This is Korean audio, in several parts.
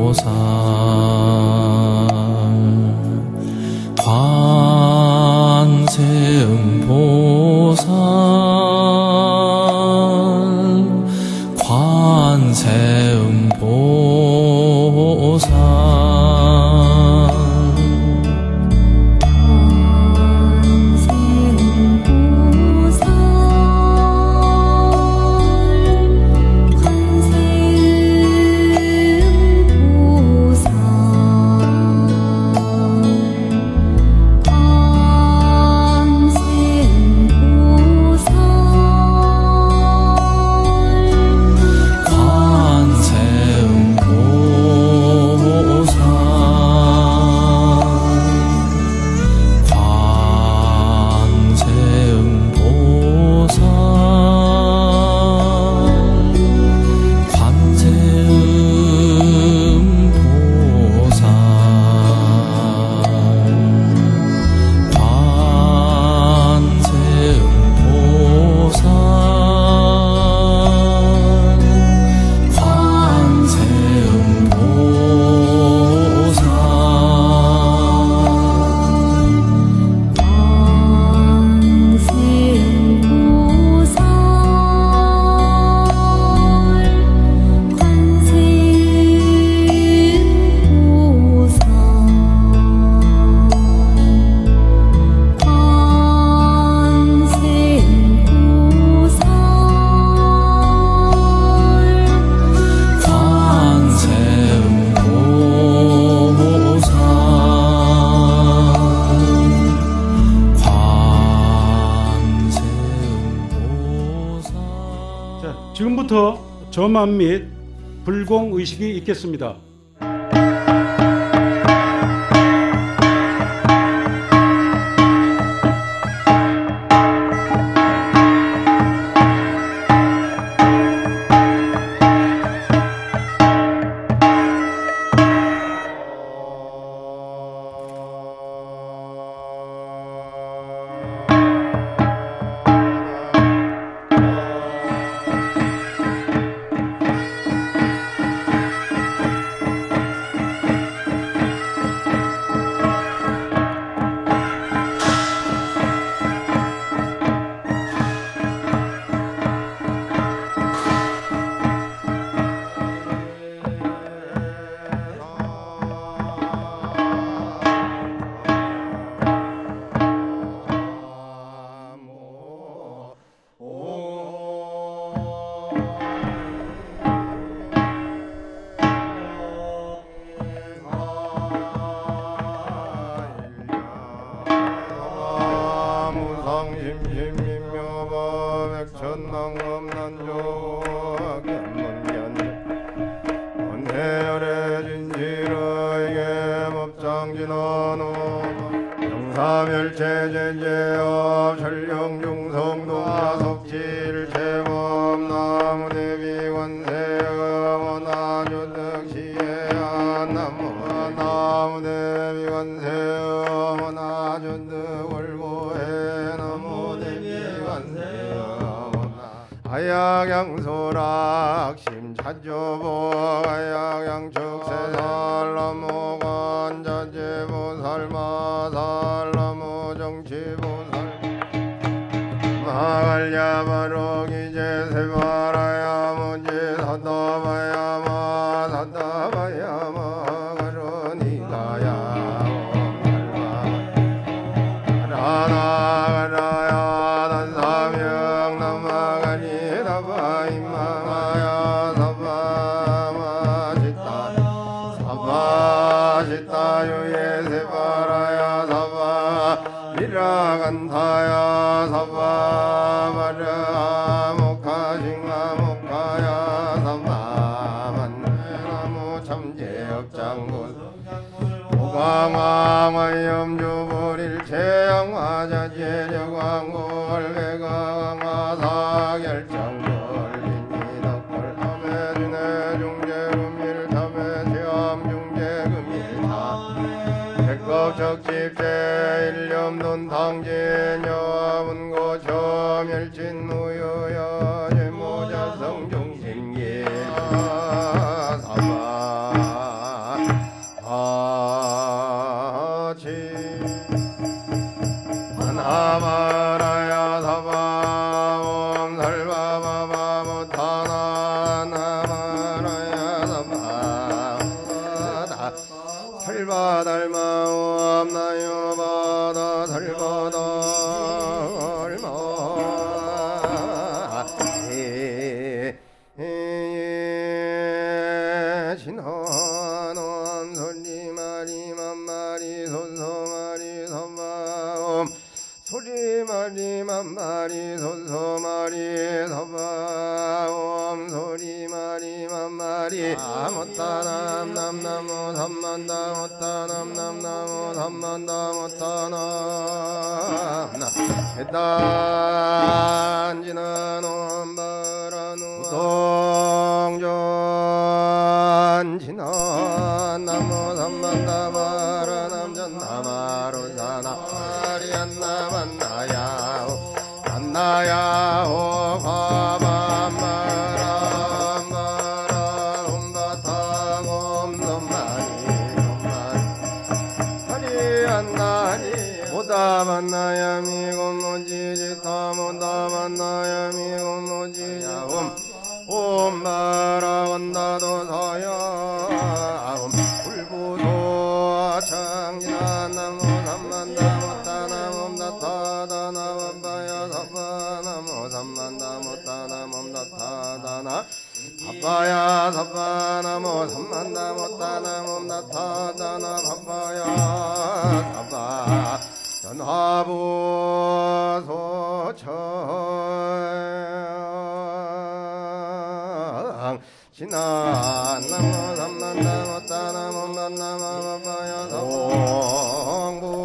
관세음보살 관세음보살 관세음보살 지금부터 저만 및 불공의식이 있겠습니다. 영사멸체제제업 전령중성동화석질제법 나무대비 관세음 나주득시에야 나무대비 관세음 나주득 월고해 나무대비 관세음 아약양소락 심찬조복 아약양축세살 나무관 자제보살 마살 나무 정치보살 마갈야바록 이제 세바라야 무지 사다바야마 사다바야마 가르니가야 라나가라야 단사명 남아가니 다바 임마가야 사바마시타 사바시타 유예 세바라야 사바 미라간타야 사바 마르아 목하징아 목하야 사바 만나무 참제업장군 오강왕화염주불일 체양화자제력왕골 배강화사결정골 빈이덕골 탐해준해 중재금일 탐해시험 중재금일타 백겁적집제 일념돈 당진 여문고 초멸진 진무여야 제모자성 중심기 사바 아치 하나마라야 사바 옴 살바바바 못하나 나마라야 사바 살바달마 옴나요 바다 살바다 진헌엄 소리마리 만마리 손소마리 선마옴 소리마리 만마리 손소마리 선마옴 소리마리 만마리 못다남 남나무 삼만다 못다남 남나무 삼만다 못다남 해단지는 옴바라누 동전 진헌 나무 삼만다 바라남전 나마루사나 마리안나 만나야오 만나야오 바밤마라 옴바타곰 놈마리 하리안나리 보다 만나야 미곰 노지지타 보다 만나야 미곰 노지야옴 옴마라 원다도 서야 불부도 창진한 나무 삼만다 못다나 몸다타다 나와봐야 사바나 모 삼만다 못다나 몸다타다나 바빠야 사바나 모 삼만다 못다나 몸다타다나 바빠야 사바 전화부 소청 신한 나무 삼만다 못다나 몸만나 마바야 성불지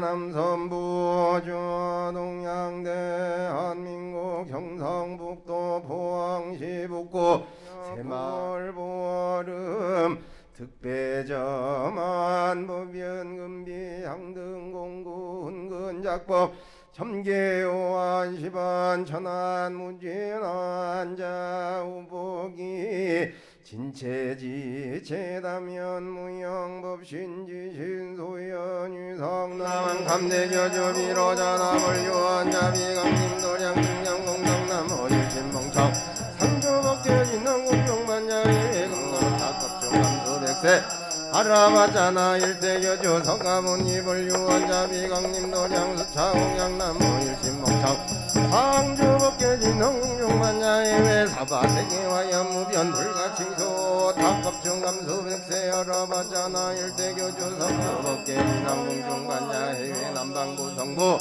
해자남선부 주동양대 한민국 경상북도 포항시 북구 새마을보름 득배점안 법연금비 향등공구 은근작법 점계오한 시반 천안 무진한 자우복이 진체지 제다면 무영법신지 신소연 유성남한 감대교주 비로자남을 유한자비 강림도량 중량공덕남 어일신봉청 상조법계진능 공정만야의 금강은 다급중 감수백세 아라바자나 일대교주 성가문 이불 유원자비 강림도량 수차홍양남 어일신봉청 상주법계진능 공정만야의 사바세계와 연무변 불가칭소 다급중 감수백세 아라바자나 일대교주 성조법계진능 공정만야의 남방구 성부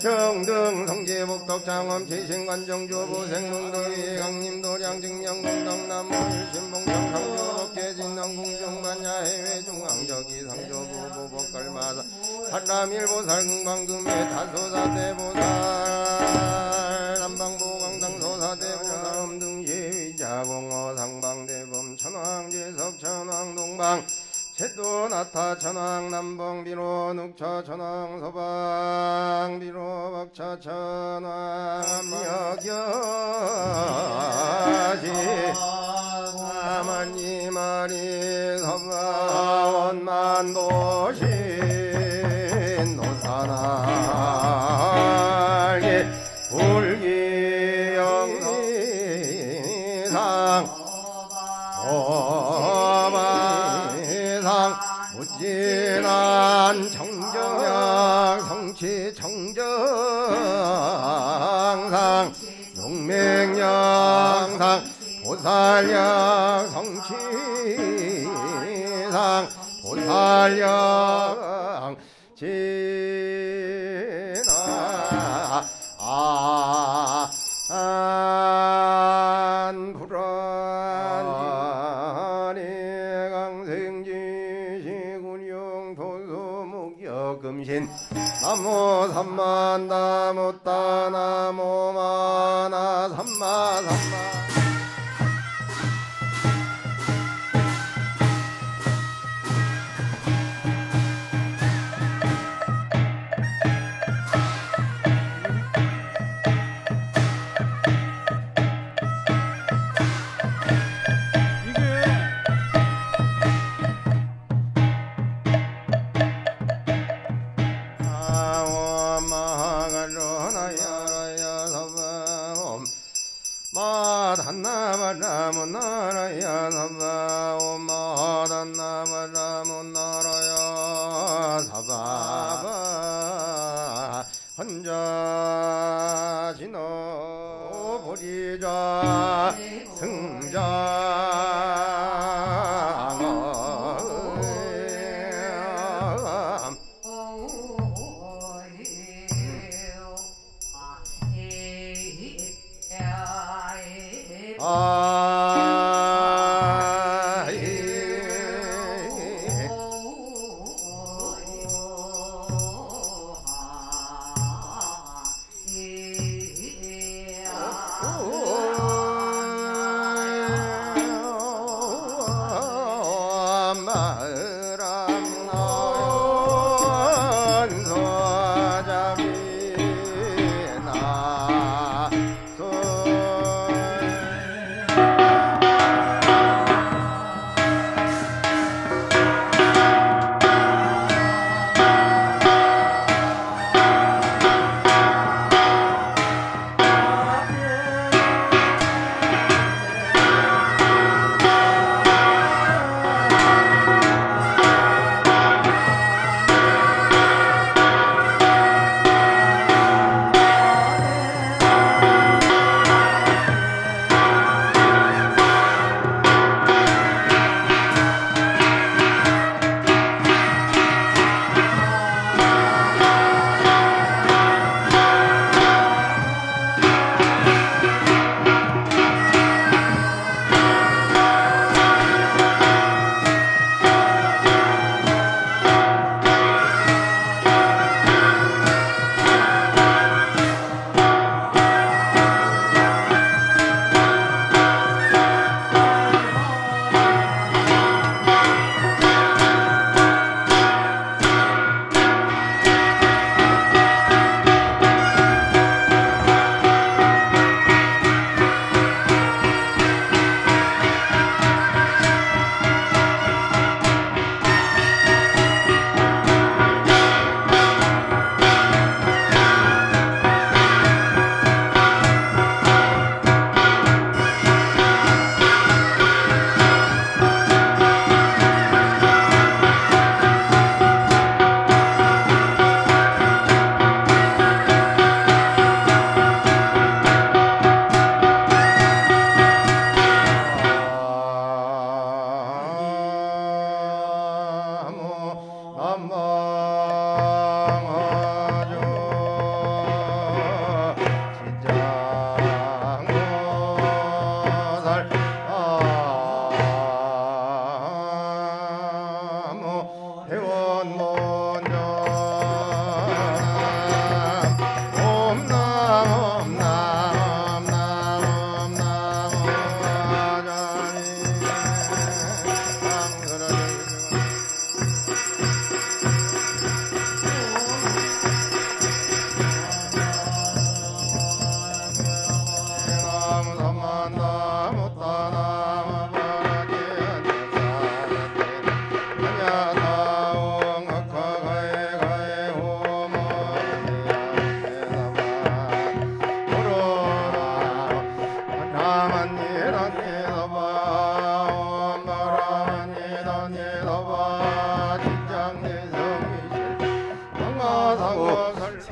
정등 성지북덕 장엄 지신관정주부 생문도위 강림도량 증명공덕남모 일신봉청 상주법계진능 공정반야해외 중앙저기 상조부 보복갈마사 한라밀보살 금방금의 다소사대보살 남방보광당소사대보살 음등시위자공어 상방대범 천왕제석 천왕동방 채도 나타 천왕 남봉 비로 눅처 천왕 서방 비로 박차 천왕 여겨시 나만이 마리 서방원만 도신 노사나게 불기영상 무진한 정정약 성취 정정상 용맹양상 보살약 성취상 보살약 진아 불안이 강생지시군용 도수묵여금신 나모 삼만다 못다 나모 마나 삼마 혼자 지너 버리자 승자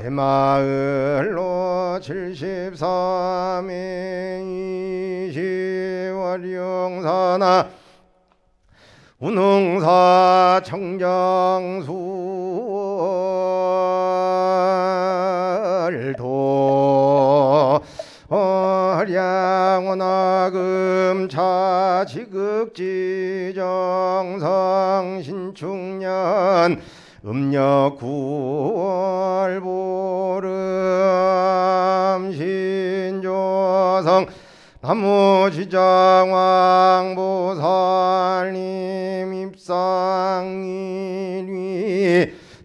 새마을로 73의 이시월영사나 운흥사 청정수월도 량원화금 차지극지정성 신축년 음력 9월 보름 신조성 나무지장왕보살님 입상일위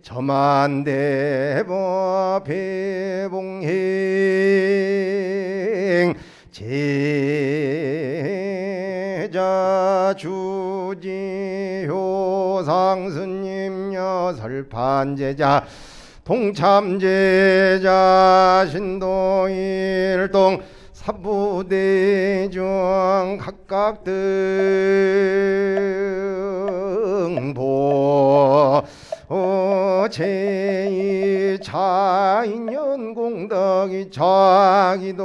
저만대법 회봉행 제자 주지효상 스님 여설판제자 동참제자 신도일동 사부대중 각각 등보 제2 자인연 공덕이 자기도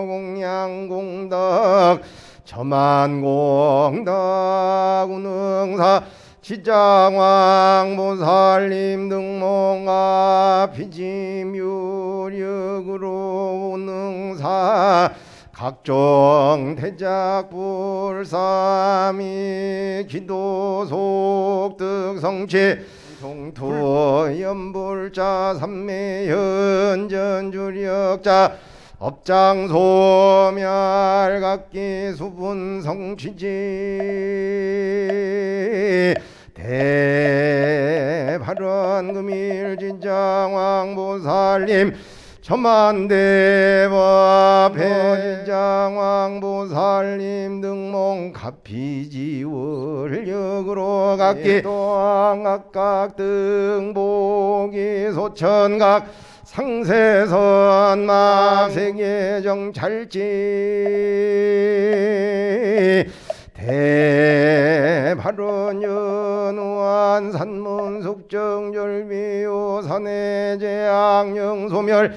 공양 공덕 저만 공덕 운흥사 지장왕 보살님 등몽아 비지묘력으로 운흥사 각종 대작 불삼이 기도 속득 성취 동토 연불자 삼매 현전 주력자 업장 소멸 각기 수분 성취지 대발원 금일 진장왕 보살님 천만대법 회장왕 보살님 등몽 갑피지월력으로 각기 또항악각 등보기 소천각 상세선망 세계정찰지 대발원 연우한 산문숙정열비오 산해제악령소멸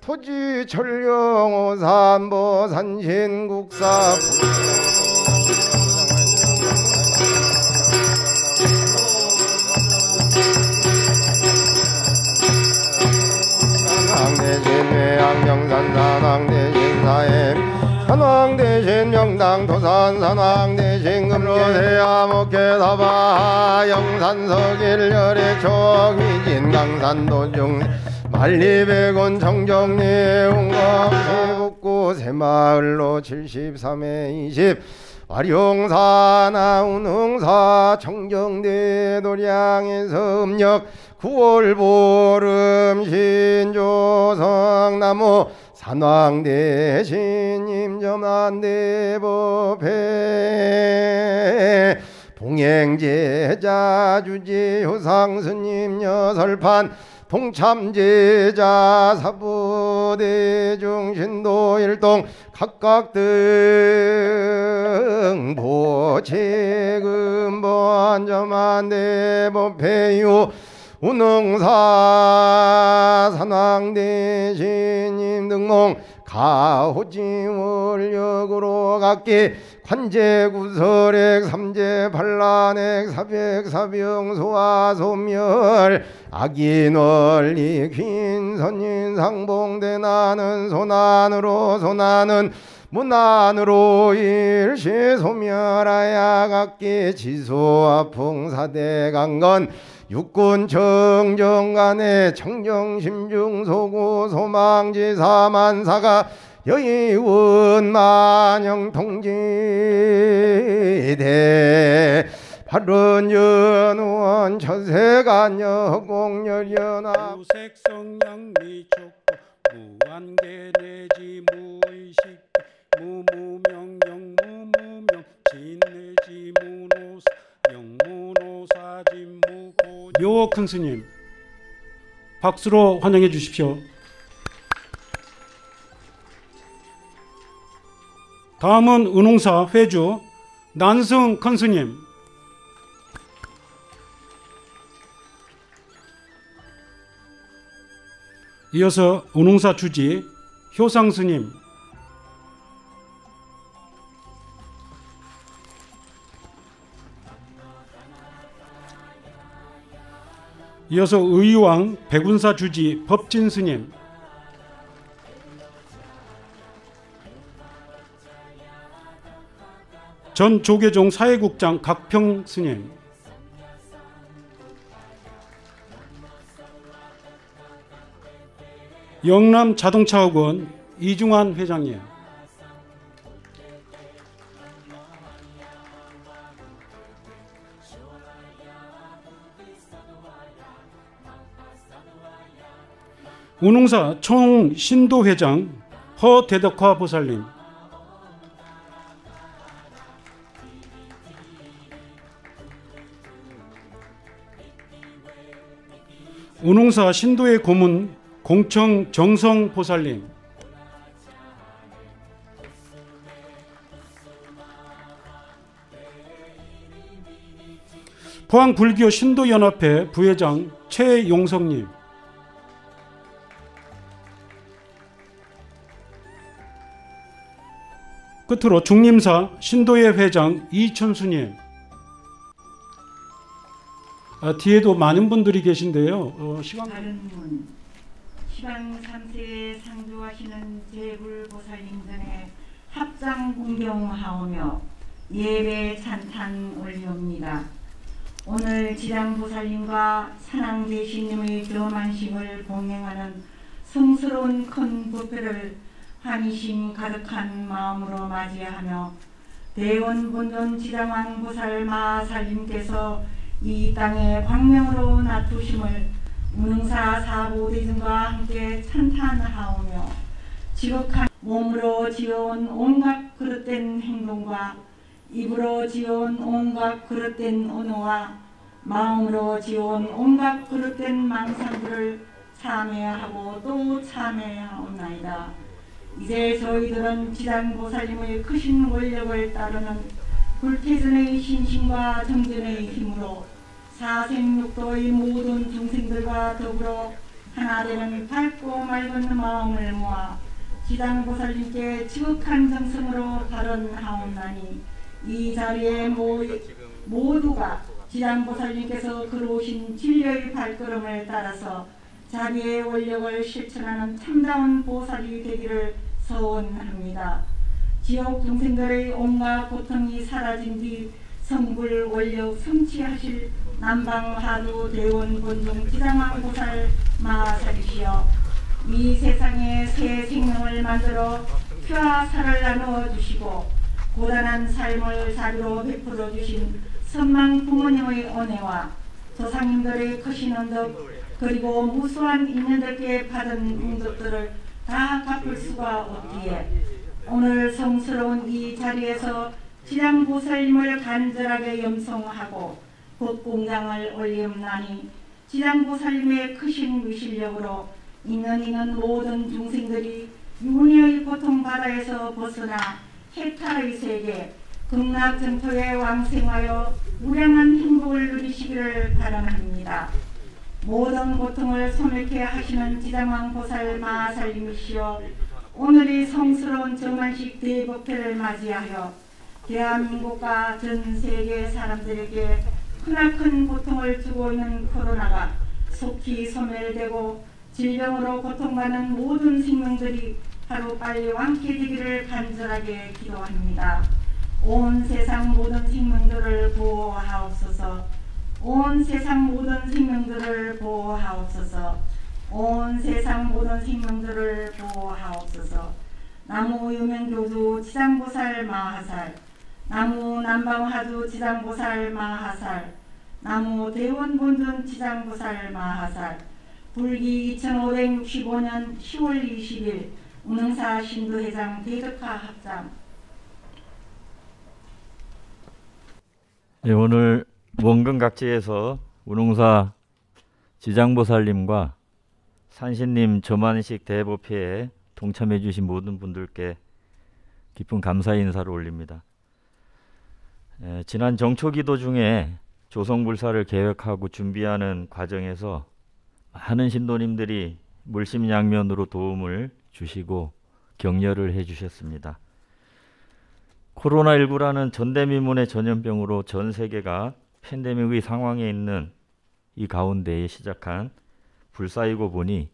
토지철령오산보 산신국사 산왕대신외양명산 산왕대신사엠 산왕대신 명당 도산 산왕대신 금로세야 목회사바 영산석일열의 촉휘진 강산도중 만리백원 정정리 운광세북구 새마을로 73회 20 와룡사나 운흥사 청정대 도량에서 음력 9월 보름 신조성나무 산왕대신 임점안대법회 동행제자 주지 효상스님 여설판 동참제자 사부대중신도 일동 각각 등 보체금보안점안대법회유 운흥사 산왕대신님 등몽 가호지월력으로 각기 관제구설액 삼재반란액 사백사병소화소멸 악인원리 퀸선인상봉대나는 소난으로 소난은 문안으로 일시소멸하야 각기 지소와 풍사대강건 육군 정정간의 청정심중소고 소망지사만사가 여의원 만영통지대 발언연원 처세간여공열연합 무색성양미촉고 무한계내지 무의식 무무명영 무무명 진내지 무노사 영무노사지 무고 묘 큰 스님 박수로 환영해 주십시오. 다음은 은홍사 회주 난성 큰 스님 이어서 은홍사 주지 효상 스님 이어서 의왕 백운사 주지 법진 스님 전 조계종 사회국장 각평 스님 영남 자동차학원 이중환 회장님 운흥사 총신도회장 허대덕화 보살님 운흥사 신도의 고문 공청 정성 보살님 포항불교 신도연합회 부회장 최용석님 끝으로 중림사 신도회 회장 이천수님. 뒤에도 많은 분들이 계신데요. 다른 분, 시방 3세에 상주하시는 제불보살님 전에 합장 공경하오며 예배 찬탄 올리옵니다. 오늘 지장보살님과 산왕제신님의 점안식을 봉행하는 성스러운 큰 부패를 환희심 가득한 마음으로 맞이하며 대원본존 지장왕보살 마살님께서 이 땅에 광명으로 나투심을 무능사 사보대중과 함께 찬탄하오며 지극한 몸으로 지어온 온갖 그릇된 행동과 입으로 지어온 온갖 그릇된 언어와 마음으로 지어온 온갖 그릇된 망상들을 참회하고 또 참회하옵나이다. 이제 저희들은 지장보살님의 크신 권력을 따르는 불태전의 신심과 정전의 힘으로 사생육도의 모든 중생들과 더불어 하나 되는 밝고 맑은 마음을 모아 지장보살님께 지극한 정성으로 발언하옵나니 이 자리에 모두가 지장보살님께서 걸어오신 진리의 발걸음을 따라서 자기의 원력을 실천하는 참다운 보살이 되기를 서원합니다. 지옥 중생들의 온갖 고통이 사라진 뒤 성불 원력 성취하실 남방하두 대원 본종 지장왕보살 마살이시여 이 세상에 새 생명을 만들어 피와 살을 나누어 주시고 고단한 삶을 사료로 베풀어 주신 선망 부모님의 은혜와 조상님들의 크신 언덕 그리고 무수한 인연들께 받은 응덕들을 다 갚을 수가 없기에 오늘 성스러운 이 자리에서 지장보살님을 간절하게 염송하고 법공장을 올리옵나니 지장보살님의 크신 위실력으로 있는 모든 중생들이 윤회의 고통바다에서 벗어나 해탈의 세계 극락정토에 왕생하여 무량한 행복을 누리시기를 바랍니다. 모든 고통을 소멸케 하시는 지장왕보살 마살님이시여 오늘이 성스러운 정만식 대법회를 맞이하여 대한민국과 전 세계 사람들에게 크나큰 고통을 주고 있는 코로나가 속히 소멸되고 질병으로 고통받는 모든 생명들이 하루빨리 완쾌되기를 간절하게 기도합니다. 온 세상 모든 생명들을 보호하옵소서. 온 세상 모든 생명들을 보호하옵소서. 온 세상 모든 생명들을 보호하옵소서. 나무 유명교주 지장보살 마하살, 나무 남방하주 지장보살 마하살, 나무 대원본尊 지장보살 마하살, 불기 2565년 10월 20일 운흥사 신도회장 대덕화 합장. 네, 오늘 원근 각지에서 운흥사 지장보살님과 산신님 점안식 대법회에 동참해 주신 모든 분들께 깊은 감사 인사를 올립니다. 지난 정초기도 중에 조성불사를 계획하고 준비하는 과정에서 많은 신도님들이 물심양면으로 도움을 주시고 격려를 해 주셨습니다. 코로나19라는 전대미문의 전염병으로 전 세계가 팬데믹의 상황에 있는 이 가운데에 시작한 불사이고 보니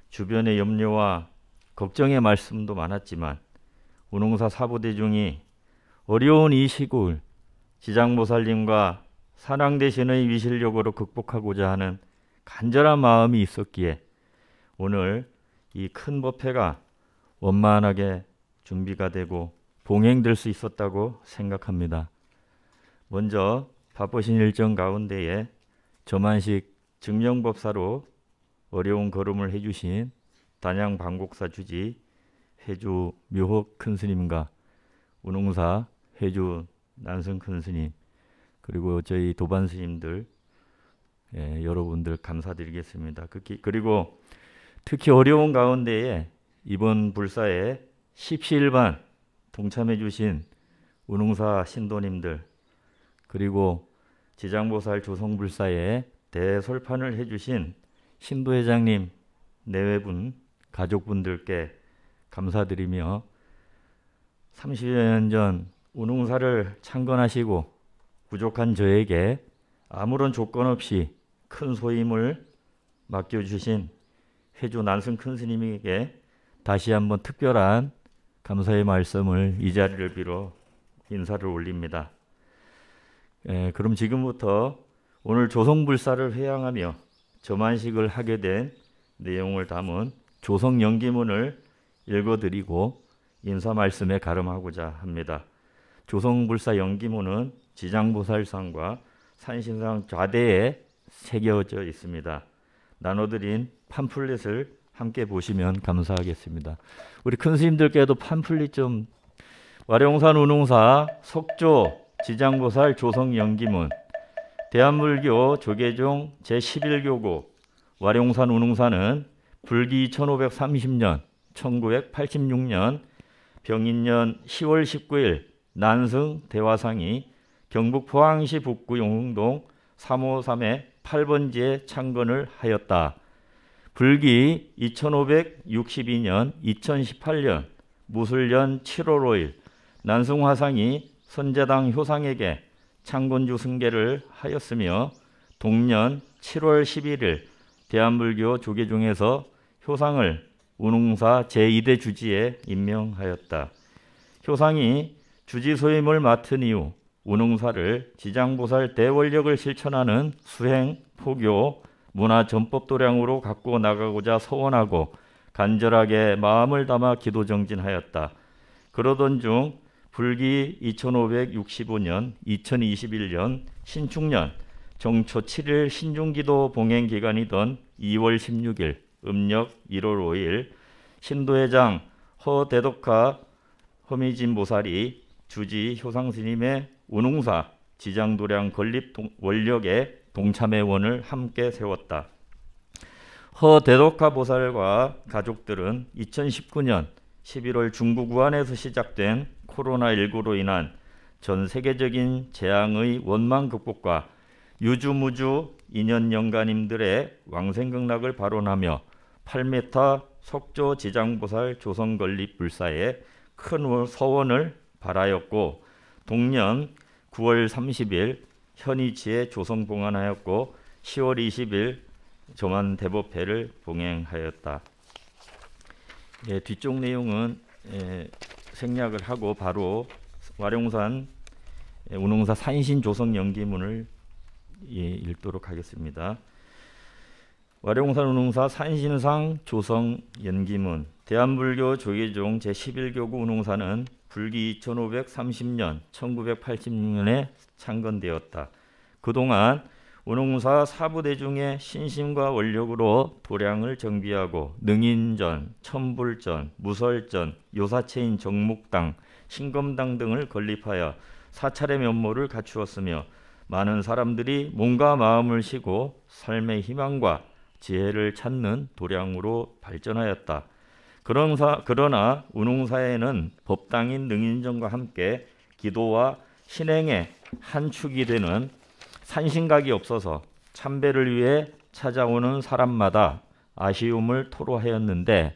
주변의 염려와 걱정의 말씀도 많았지만 운흥사 사부대중이 어려운 이 시국을 지장보살님과 산왕대신의 위실력으로 극복하고자 하는 간절한 마음이 있었기에 오늘 이 큰 법회가 원만하게 준비가 되고 봉행될 수 있었다고 생각합니다. 먼저 바쁘신 일정 가운데에 점안식 증명법사로 어려운 걸음을 해주신 단양 방곡사 주지 회주 묘혹 큰스님과 운흥사 회주 난성 큰스님 그리고 저희 도반 스님들 여러분들 감사드리겠습니다. 그리고 특히 어려운 가운데에 이번 불사에 십시일반 동참해 주신 운흥사 신도님들 그리고 지장보살 조성불사에 대솔판을 해주신 신도회장님 내외분 가족분들께 감사드리며 30여 년 전 운웅사를 창건하시고 부족한 저에게 아무런 조건 없이 큰 소임을 맡겨주신 회주 난승 큰 스님에게 다시 한번 특별한 감사의 말씀을 이 자리를 빌어 인사를 올립니다. 그럼 지금부터 오늘 조성불사를 회양하며 점안식을 하게 된 내용을 담은 조성연기문을 읽어드리고 인사 말씀에 가름하고자 합니다. 조성불사 연기문은 지장보살상과 산신상 좌대에 새겨져 있습니다. 나눠드린 팜플렛을 함께 보시면 감사하겠습니다. 우리 큰 스님들께도 팜플렛 좀. 와룡산 운웅사 석조 지장보살 조성연기문, 대한불교 조계종 제11교구 와룡산 운웅사는 불기 1530년 1986년 병인년 10월 19일 난승 대화상이 경북 포항시 북구 용흥동 353의 8번지에 창건을 하였다. 불기 2562년 2018년 무술년 7월 5일 난승화상이 선제당 효상에게 창건주 승계를 하였으며 동년 7월 11일 대한불교 조계종에서 효상을 운웅사 제2대 주지에 임명하였다. 효상이 주지 소임을 맡은 이후 운웅사를 지장보살 대원력을 실천하는 수행, 포교, 문화 전법 도량으로 갖고 나가고자 서원하고 간절하게 마음을 담아 기도 정진하였다. 그러던 중 불기 2565년 2021년 신축년 정초 7일 신중기도 봉행 기간이던 2월 16일 음력 1월 5일 신도회장 허대덕화 허미진보살이 주지 효상스님의 운웅사 지장도량 건립 원력의 동참회원을 함께 세웠다. 허대덕화 보살과 가족들은 2019년 11월 중국 우한에서 시작된 코로나19로 인한 전 세계적인 재앙의 원망 극복과 유주무주 인연영가님들의 왕생극락을 발언하며 8m 석조 지장보살 조성건립 불사에 큰 서원을 발하였고 동년 9월 30일 현이치에 조성 봉안하였고 10월 20일 조만대법회를 봉행하였다. 뒤쪽 내용은 생략을 하고 바로 와룡산 운웅사 산신조성연기문을 읽도록 하겠습니다. 와룡산 운웅사 산신상 조성연기문, 대한불교 조계종 제11교구 운웅사는 불기 2530년 1986년에 창건되었다. 그동안 운웅사 사부대중의 신심과 원력으로 도량을 정비하고 능인전, 천불전, 무설전, 요사체인 정묵당, 신검당 등을 건립하여 사찰의 면모를 갖추었으며 많은 사람들이 몸과 마음을 쉬고 삶의 희망과 지혜를 찾는 도량으로 발전하였다. 그러나 운웅사에는 법당인 능인전과 함께 기도와 신행의 한 축이 되는 산신각이 없어서 참배를 위해 찾아오는 사람마다 아쉬움을 토로하였는데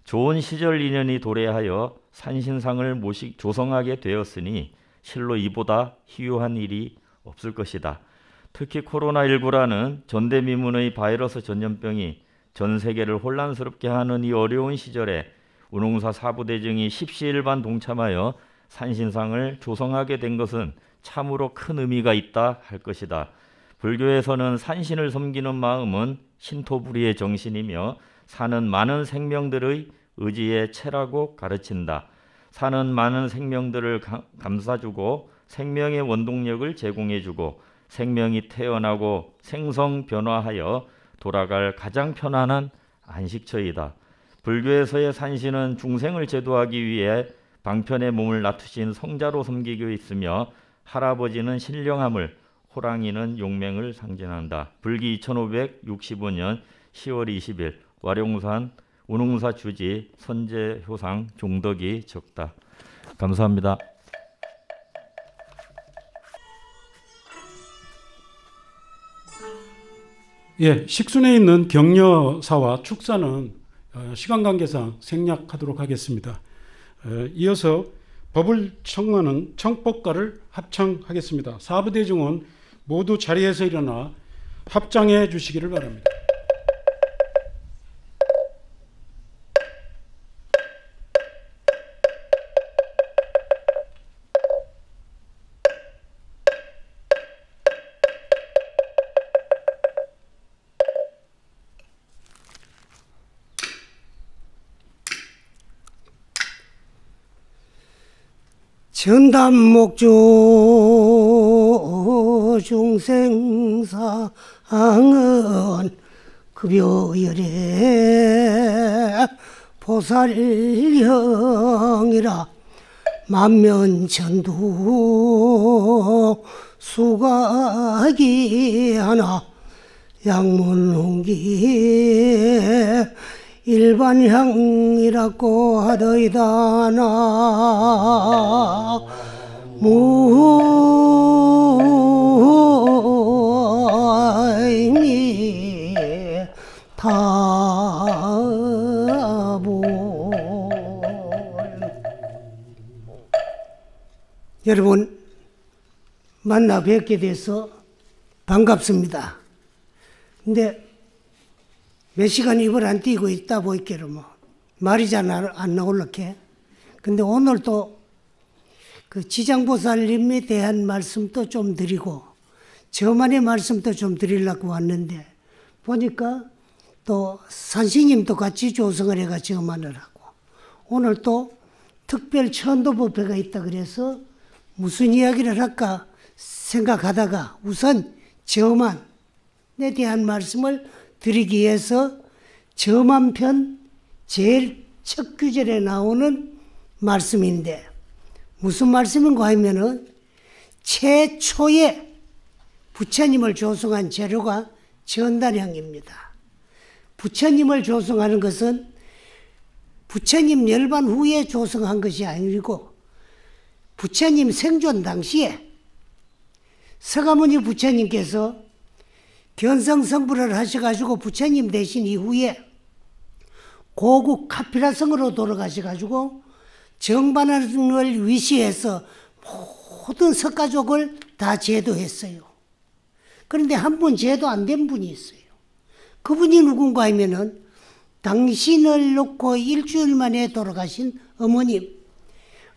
좋은 시절 인연이 도래하여 산신상을 조성하게 되었으니 실로 이보다 희유한 일이 없을 것이다. 특히 코로나19라는 전대미문의 바이러스 전염병이 전 세계를 혼란스럽게 하는 이 어려운 시절에 운웅사 사부대중이 십시일반 동참하여 산신상을 조성하게 된 것은 참으로 큰 의미가 있다 할 것이다. 불교에서는 산신을 섬기는 마음은 신토부리의 정신이며 사는 많은 생명들의 의지의 체라고 가르친다. 사는 많은 생명들을 감싸주고 생명의 원동력을 제공해주고 생명이 태어나고 생성 변화하여 돌아갈 가장 편안한 안식처이다. 불교에서의 산신은 중생을 제도하기 위해 방편의 몸을 낮추신 성자로 섬기고 있으며 할아버지는 신령함을, 호랑이는 용맹을 상징한다. 불기 2565년 10월 20일 와룡산 운웅사 주지 선제효상 종덕이 적다. 감사합니다. 식순에 있는 격려사와 축사는 시간 관계상 생략하도록 하겠습니다. 이어서 법을 청하는 청법가를 합창하겠습니다. 사부대중은 모두 자리에서 일어나 합장해 주시기를 바랍니다. 전담목조 중생상은 급여열애 보살형이라 만면천두 수각이 하나 양문홍기 일반향이라고 하더이다 나 무이미 타보. 여러분 만나 뵙게 돼서 반갑습니다. 근데 몇 시간 입을 안 띄고 있다 보이께로 뭐 말이 잘 안 나올라게. 근데 오늘 또 그 지장보살님에 대한 말씀도 좀 드리고 저만의 말씀도 좀 드리려고 왔는데 보니까 또 산신님도 같이 조성을 해가 저만을 하고 오늘 또 특별 천도법회가 있다 그래서 무슨 이야기를 할까 생각하다가 우선 저만에 대한 말씀을 드리기 위해서 저만편 제일 첫 규절에 나오는 말씀인데 무슨 말씀인가 하면은 최초의 부처님을 조성한 재료가 전단향입니다. 부처님을 조성하는 것은 부처님 열반 후에 조성한 것이 아니고 부처님 생존 당시에 서가모니 부처님께서 견성성불을 하셔가지고 부처님 되신 이후에 고국 카피라성으로 돌아가셔가지고 정반환을 위시해서 모든 석가족을 다 제도했어요. 그런데 한 분 제도 안 된 분이 있어요. 그분이 누군가 하면은 당신을 놓고 일주일 만에 돌아가신 어머님.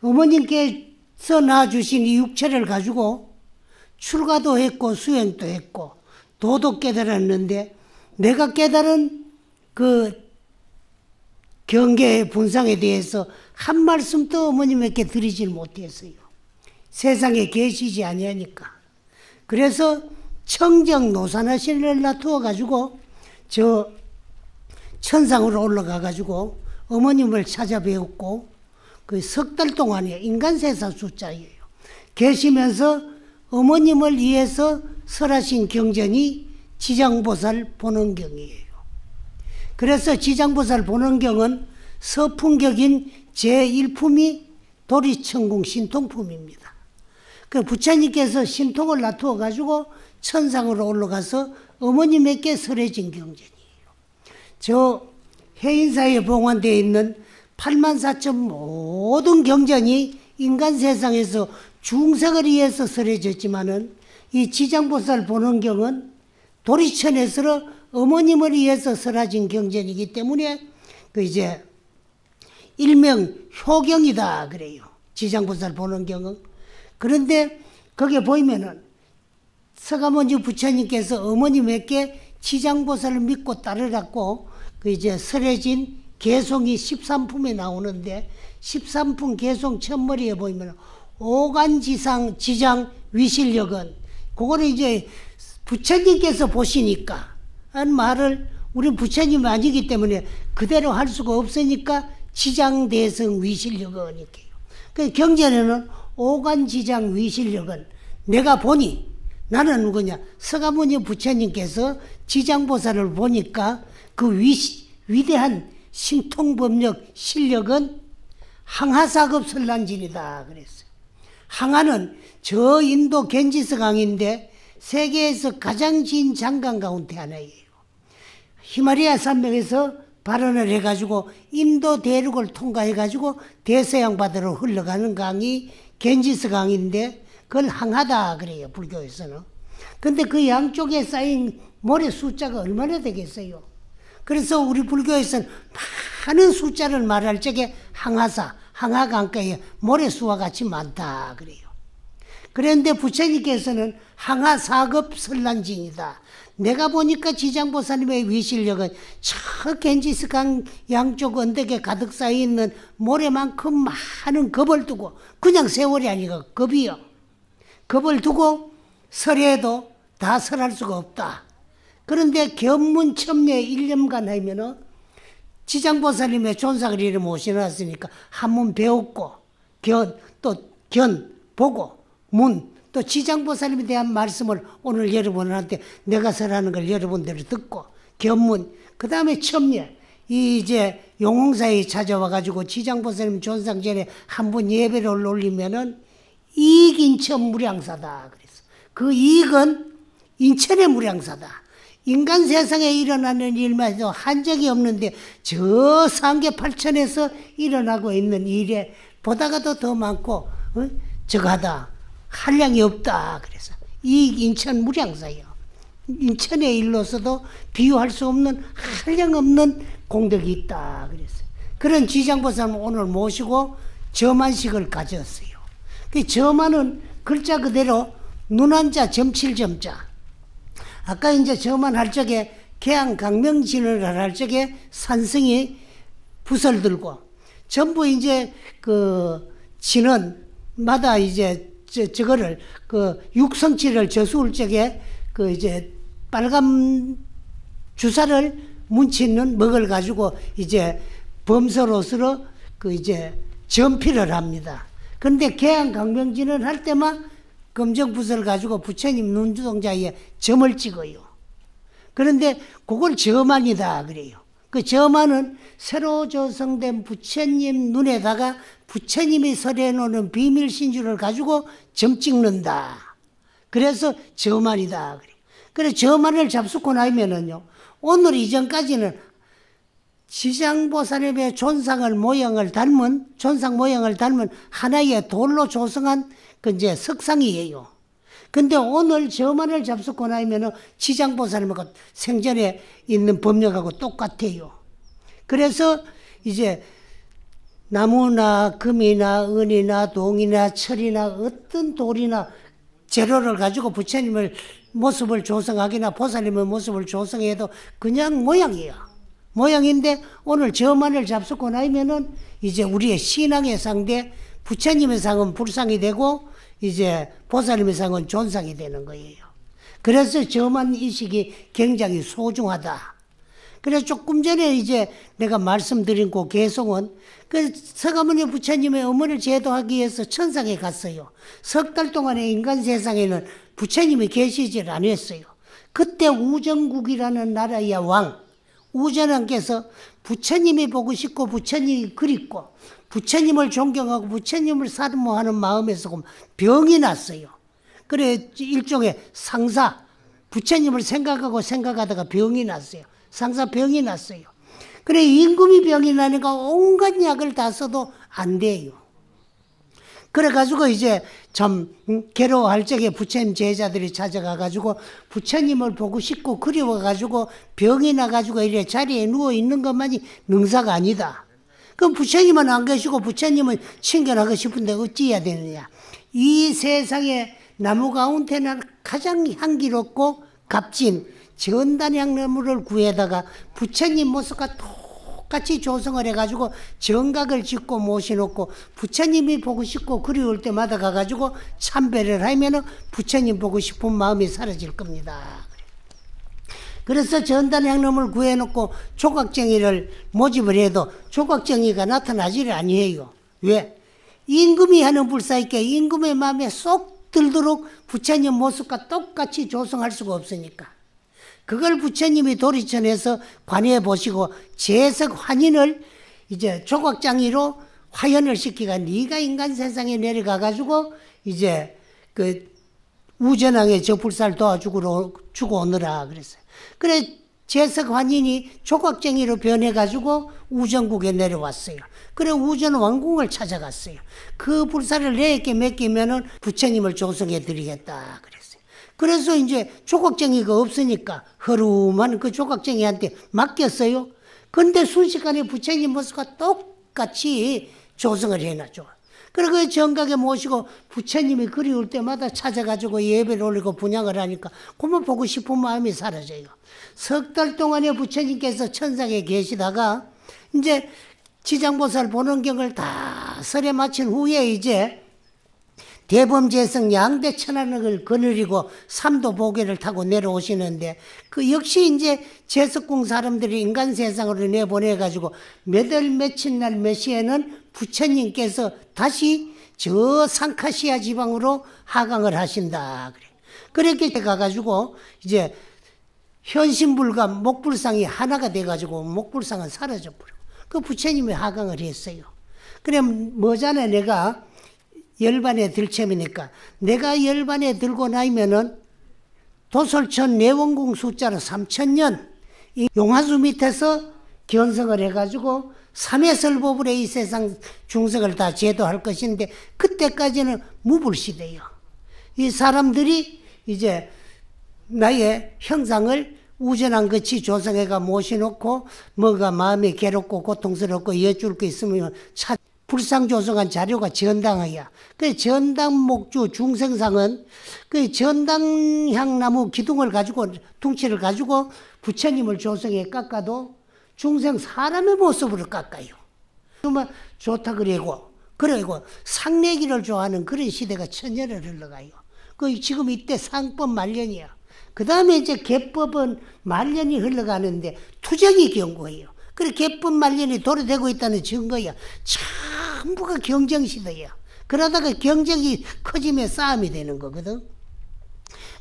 어머님께서 낳아주신 이 육체를 가지고 출가도 했고 수행도 했고 도도 깨달았는데 내가 깨달은 그 경계의 분상에 대해서 한 말씀도 어머님에게 드리질 못했어요. 세상에 계시지 아니하니까. 그래서 청정 노산하신을 놔두어 가지고 저 천상으로 올라가 가지고 어머님을 찾아뵈었고 그 석 달 동안에 인간세사 숫자예요. 계시면서 어머님을 위해서 설하신 경전이 지장보살 본원경이에요. 그래서 지장보살 본원경은 서풍격인 제1품이 도리천궁 신통품입니다. 그 부처님께서 신통을 놔두어 가지고 천상으로 올라가서 어머님에게 설해진 경전이에요. 저 해인사에 봉안되어 있는 84천 모든 경전이 인간 세상에서 중생을 위해서 설해졌지만은 이 지장보살 본원경은 도리천에서 어머님을 위해서 설해진 경전이기 때문에 그 이제 일명 효경이다 그래요. 지장보살 본원경은. 그런데 거기에 보이면은 서가모니 부처님께서 어머님에게 지장보살을 믿고 따르라고 그 이제 설해진 개송이 13품에 나오는데 13품 개송 첫머리에 보이면 오간지상 지장 위실력은 그거를 이제 부처님께서 보시니까 한 말을 우리 부처님이 아니기 때문에 그대로 할 수가 없으니까 지장대성 위실력은 이렇게요. 그 경전에는 오간지장 위실력은 내가 보니 나는 누구냐 서가모니 부처님께서 지장보살을 보니까 그 위대한 신통법력 실력은 항하사급 설란진이다 그랬어요. 항하는 저 인도 겐지스 강인데 세계에서 가장 긴 장강 가운데 하나예요. 히말라야 산맥에서 발언을 해가지고 인도 대륙을 통과해가지고 대서양 바다로 흘러가는 강이 겐지스 강인데 그걸 항하다 그래요, 불교에서는. 근데 그 양쪽에 쌓인 모래 숫자가 얼마나 되겠어요? 그래서 우리 불교에서는 많은 숫자를 말할 적에 항하사, 항하강가에 모래수와 같이 많다 그래요. 그런데 부처님께서는 항하사급 설란징이다. 내가 보니까 지장보살님의 위실력은 저 겐지스강 양쪽 언덕에 가득 쌓여있는 모래만큼 많은 겁을 두고, 그냥 세월이 아니고 겁이요. 겁을 두고 설해도 다 설할 수가 없다. 그런데 견문천매 1년간 하면은 지장보살님의 존상을 이렇게 모셔놨으니까 한문 배웠고, 견 보고, 문, 또 지장보살님에 대한 말씀을 오늘 여러분한테 내가 설하는 걸 여러분들이 듣고, 견문, 그 다음에 천매, 이제 용홍사에 찾아와가지고 지장보살님 존상 전에 한 번 예배를 올리면은 이익인천 무량사다. 그래서 그 이익은 인천의 무량사다. 인간 세상에 일어나는 일만 해도 한 적이 없는데 저 상계 8천에서 일어나고 있는 일에 보다가도 더 많고 저가다 한량이 없다. 그래서 이익 인천 무량사예요. 인천의 일로서도 비유할 수 없는 한량 없는 공덕이 있다. 그래서 그런 지장보살을 오늘 모시고 점안식을 가졌어요. 그 점안은 글자 그대로 눈한자 점칠점자. 아까 이제 저만 할 적에 개항 강명진을 할 적에 산성이 붓을 들고 전부 이제 그 진원마다 이제 저거를 그 육성치를 저수울 적에 그 이제 빨간 주사를 문치는 먹을 가지고 이제 범서로서 그 이제 점피를 합니다. 그런데 개항 강명진을 할 때만 검정붓을 가지고 부처님 눈두동자에 점을 찍어요. 그런데 그걸 점안이다 그래요. 그 점안은 새로 조성된 부처님 눈에다가 부처님이 설해놓는 비밀신주를 가지고 점 찍는다. 그래서 점안이다 그래요. 그래서 점안을 잡수고 나면은요, 오늘 이전까지는 지장보살님의 존상 모양을 닮은 하나의 돌로 조성한 그 이제 석상이에요. 근데 오늘 점안을 잡수고 나면은 지장보살님하고 생전에 있는 법력하고 똑같아요. 그래서 이제 나무나 금이나 은이나 동이나 철이나 어떤 돌이나 재료를 가지고 부처님을 모습을 조성하기나 보살님의 모습을 조성해도 그냥 모양이에요. 모양인데 오늘 점안을 잡수고 나면은 이제 우리의 신앙의 상대 부처님의 상은 불상이 되고 이제 보살님의 상은 존상이 되는 거예요. 그래서 점안 의식이 굉장히 소중하다. 그래서 조금 전에 이제 내가 말씀드린 그 개송은 그 서가모니 부처님의 어머니를 제도하기 위해서 천상에 갔어요. 석 달 동안의 인간 세상에는 부처님이 계시질 않았어요. 그때 우정국이라는 나라의 왕 우전왕께서 부처님이 보고 싶고 부처님이 그립고 부처님을 존경하고 부처님을 사모하는 마음에서 병이 났어요. 그래 일종의 상사, 부처님을 생각하다가 병이 났어요. 상사병이 났어요. 그래 임금이 병이 나니까 온갖 약을 다 써도 안 돼요. 그래가지고 이제 참 괴로워할 적에 부처님 제자들이 찾아가가지고 부처님을 보고 싶고 그리워가지고 병이 나가지고 이래 자리에 누워 있는 것만이 능사가 아니다. 그럼 부처님은 안 계시고 부처님은 친견하고 싶은데 어찌해야 되느냐. 이 세상에 나무 가운데는 가장 향기롭고 값진 전단향나무를 구해다가 부처님 모습과 똑같이 조성을 해가지고 정각을 짓고 모셔놓고 부처님이 보고 싶고 그리울 때마다 가가지고 참배를 하면은 부처님 보고 싶은 마음이 사라질 겁니다. 그래서 전단향나무를 구해놓고 조각쟁이를 모집을 해도 조각쟁이가 나타나지를 아니해요. 왜? 임금이 하는 불사이께 임금의 마음에 쏙 들도록 부처님 모습과 똑같이 조성할 수가 없으니까. 그걸 부처님이 도리천에서 관여해 보시고 재석 환인을 이제 조각장이로 화연을 시키가 네가 인간 세상에 내려가 가지고 이제 그 우전왕의 저 불사를 도와주고 오느라 그랬어요. 그래 재석 환인이 조각쟁이로 변해가지고 우정국에 내려왔어요. 그래 우전 왕궁을 찾아갔어요. 그 불사를 내게 맡기면은 부처님을 조성해 드리겠다 그랬어요. 그래서 이제 조각쟁이가 없으니까 허름한 그 조각쟁이한테 맡겼어요. 근데 순식간에 부처님 모습과 똑같이 조성을 해놨죠. 그리고 그 정각에 모시고 부처님이 그리울 때마다 찾아가지고 예배를 올리고 분양을 하니까 그만 보고 싶은 마음이 사라져요. 석 달 동안에 부처님께서 천상에 계시다가 이제 지장보살 보는 경을 다 설에 마친 후에 이제 대범재성 양대 천안을 거느리고 삼도 보계를 타고 내려오시는데 그 역시 이제 재석궁 사람들이 인간 세상으로 내보내가지고 몇 월 며칠 날 몇 시에는 부처님께서 다시 저 상카시아 지방으로 하강을 하신다 그래. 그렇게 가가지고 이제 현신불과 목불상이 하나가 돼가지고 목불상은 사라져버려. 그 부처님이 하강을 했어요. 그래 뭐잖아 내가 열반에 들체미니까 내가 열반에 들고 나면은 도솔천 내원궁 숫자로 3000년 이 용화수 밑에서 견성을 해가지고 삼해설보불에 이 세상 중생을 다 제도할 것인데 그때까지는 무불시대요. 이 사람들이 이제 나의 형상을 우전한 것이 조성해가 모셔놓고 뭐가 마음이 괴롭고 고통스럽고 여쭐 거 있으면 불상 조성한 자료가 전당이야. 그 전당 목주 중생상은 그 전당향나무 기둥을 가지고 둥치를 가지고 부처님을 조성해 깎아도 중생 사람의 모습으로 깎아요. 정말 좋다 그리고 상내기를 좋아하는 그런 시대가 천년을 흘러가요. 그 지금 이때 상법 말년이야. 그 다음에 이제 개법은 말년이 흘러가는데 투쟁이 경고해요. 그래 개법 말년이 도래되고 있다는 증거야. 전부가 경쟁시대야. 그러다가 경쟁이 커지면 싸움이 되는 거거든.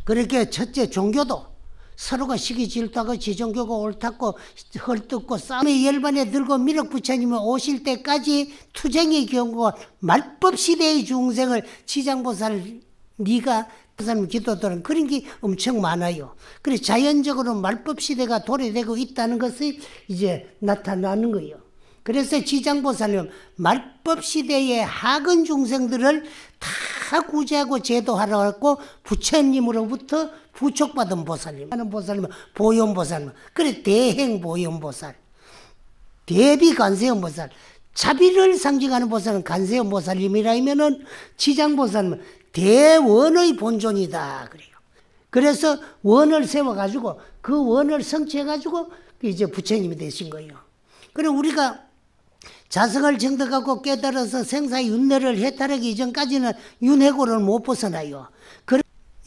그렇게 첫째 종교도 서로가 시기 질투하고 지종교가 옳다고 헐뜯고 싸움의 열반에 들고 미륵 부처님이 오실 때까지 투쟁의 경고가 말법시대의 중생을 지장보살 네가 그 사람 기도들은 그런 게 엄청 많아요. 그래서 자연적으로 말법시대가 도래되고 있다는 것이 이제 나타나는 거예요. 그래서 지장보살은 말법시대의 하근 중생들을 다 구제하고 제도하라고 부처님으로부터 부촉받은 보살님. 하는 보살님은 보현보살. 그래 대행보현보살. 대비관세음보살. 자비를 상징하는 보살은 관세음보살님이라면은 지장보살은 대원의 본존이다 그래요. 그래서 원을 세워가지고 그 원을 성취해가지고 이제 부처님이 되신 거예요. 그럼 우리가 자성을 정득하고 깨달아서 생사의 윤회를 해탈하기 이전까지는 윤회고를 못 벗어나요.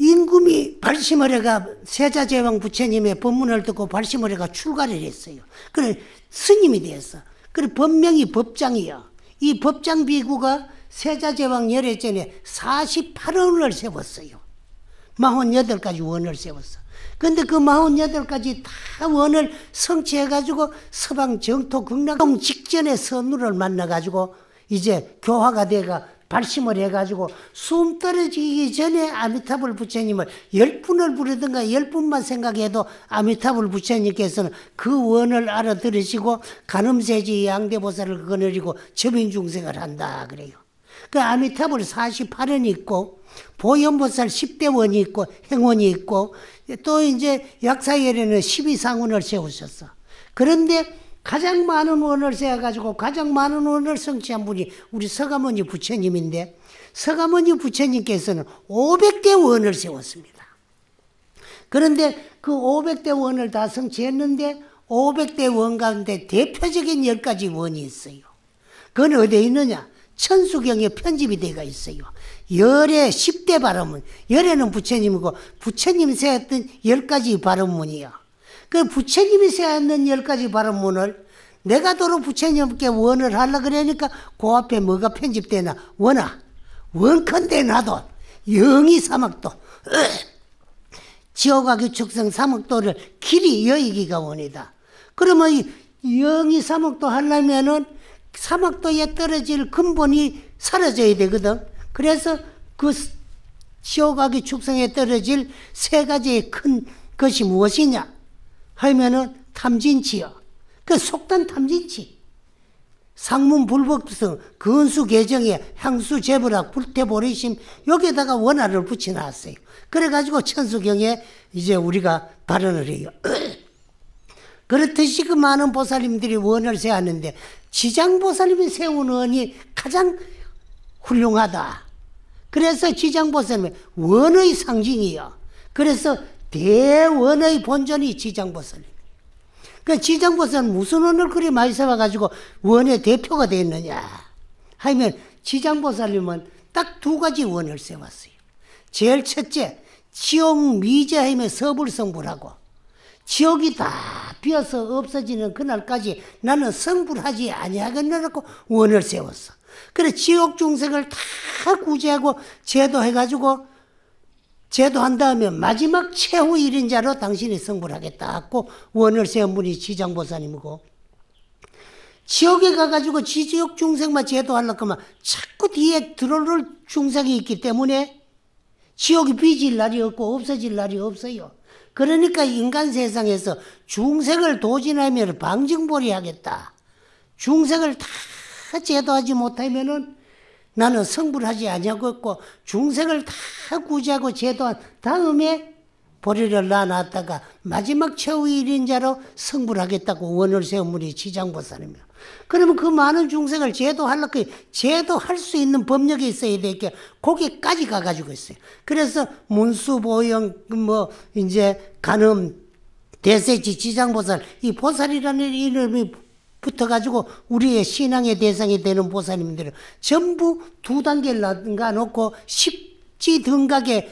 임금이 발심어래가 세자제왕 부처님의 법문을 듣고 발심어래가 출가를 했어요. 그래 스님이 되었어. 그래 법명이 법장이야. 이 법장 비구가 세자제왕 열애전에 48원을 세웠어요. 48가지 원을 세웠어. 근데 그 48가지 다 원을 성취해가지고 서방 정토 극락동 직전에 선우를 만나가지고 이제 교화가 돼가 발심을 해가지고 숨 떨어지기 전에 아미타불 부처님을 10분을 부르든가 10분만 생각해도 아미타불 부처님께서는 그 원을 알아들으시고 간음세지 양대보살을 거느리고 저빈중생을 한다 그래요. 그 아미타불 48원이 있고 보현보살 10대 원이 있고 행원이 있고 또 이제 약사열에는 12상원을 세우셨어. 그런데 가장 많은 원을 세워가지고 가장 많은 원을 성취한 분이 우리 서가모니 부처님인데 서가모니 부처님께서는 500대 원을 세웠습니다. 그런데 그 500대 원을 다 성취했는데 500대 원 가운데 대표적인 10가지 원이 있어요. 그건 어디에 있느냐? 천수경에 편집이 되어 있어요. 열의 10대 발음문. 열에는 부처님이고 부처님 세웠던 10가지 발음문이요. 그 부처님이 세웠는 10가지 발음문을 내가 도로 부처님께 원을 하려고 그러니까 그 앞에 뭐가 편집되나? 원아 원컨대 나도 영이 사막도 지옥하기 축성 사막도를 길이 여의기가 원이다. 그러면 이 영이 사막도 하려면은 사막도에 떨어질 근본이 사라져야 되거든. 그래서 그 지옥하기 축성에 떨어질 3가지의 큰 것이 무엇이냐? 하면은 탐진치요. 그 속단 탐진치. 상문 불법성, 건수 개정에 향수 재벌학 불태보리심 여기에다가 원화를 붙여놨어요. 그래가지고 천수경에 이제 우리가 발언을 해요. 그렇듯이 그 많은 보살님들이 원을 세웠는데 지장보살님이 세운 원이 가장 훌륭하다. 그래서 지장보살님이 원의 상징이요. 그래서 대원의 본전이 지장보살님. 그 지장보살은 무슨 원을 그리 많이 세워가지고 원의 대표가 되었느냐 하면 지장보살님은 딱 두 가지 원을 세웠어요. 제일 첫째, 지옥 미제하며 서불성불하고 지옥이 다 비어서 없어지는 그날까지 나는 성불하지 아니하겠느라고 원을 세웠어. 그래 지옥 중생을 다 구제하고 제도해가지고 제도한 다음에 마지막 최후 1인자로 당신이 성불하겠다 하고 원을 세운 분이 지장보살님이고, 지옥에 가가지고 지옥 중생만 제도하려고 하면 자꾸 뒤에 들어올 중생이 있기 때문에 지옥이 빚을 날이 없고 없어질 날이 없어요. 그러니까 인간 세상에서 중생을 도진하면 방증벌이 하겠다. 중생을 다 제도하지 못하면은 나는 성불하지 아니하고 중생을 다 구제하고 제도한 다음에 보리를 낳아놨다가 마지막 최후 1인자로 성불하겠다고 원을 세운 분이 지장보살입니다. 그러면 그 많은 중생을 제도하려고 제도할 수 있는 법력이 있어야 되니까 거기까지 가가지고 있어요. 그래서 문수보영 이제 간음 대세지 지장보살 이 보살이라는 이름이 붙어가지고 우리의 신앙의 대상이 되는 보살님들은 전부 두 단계를 나눠놓고 십지 등각의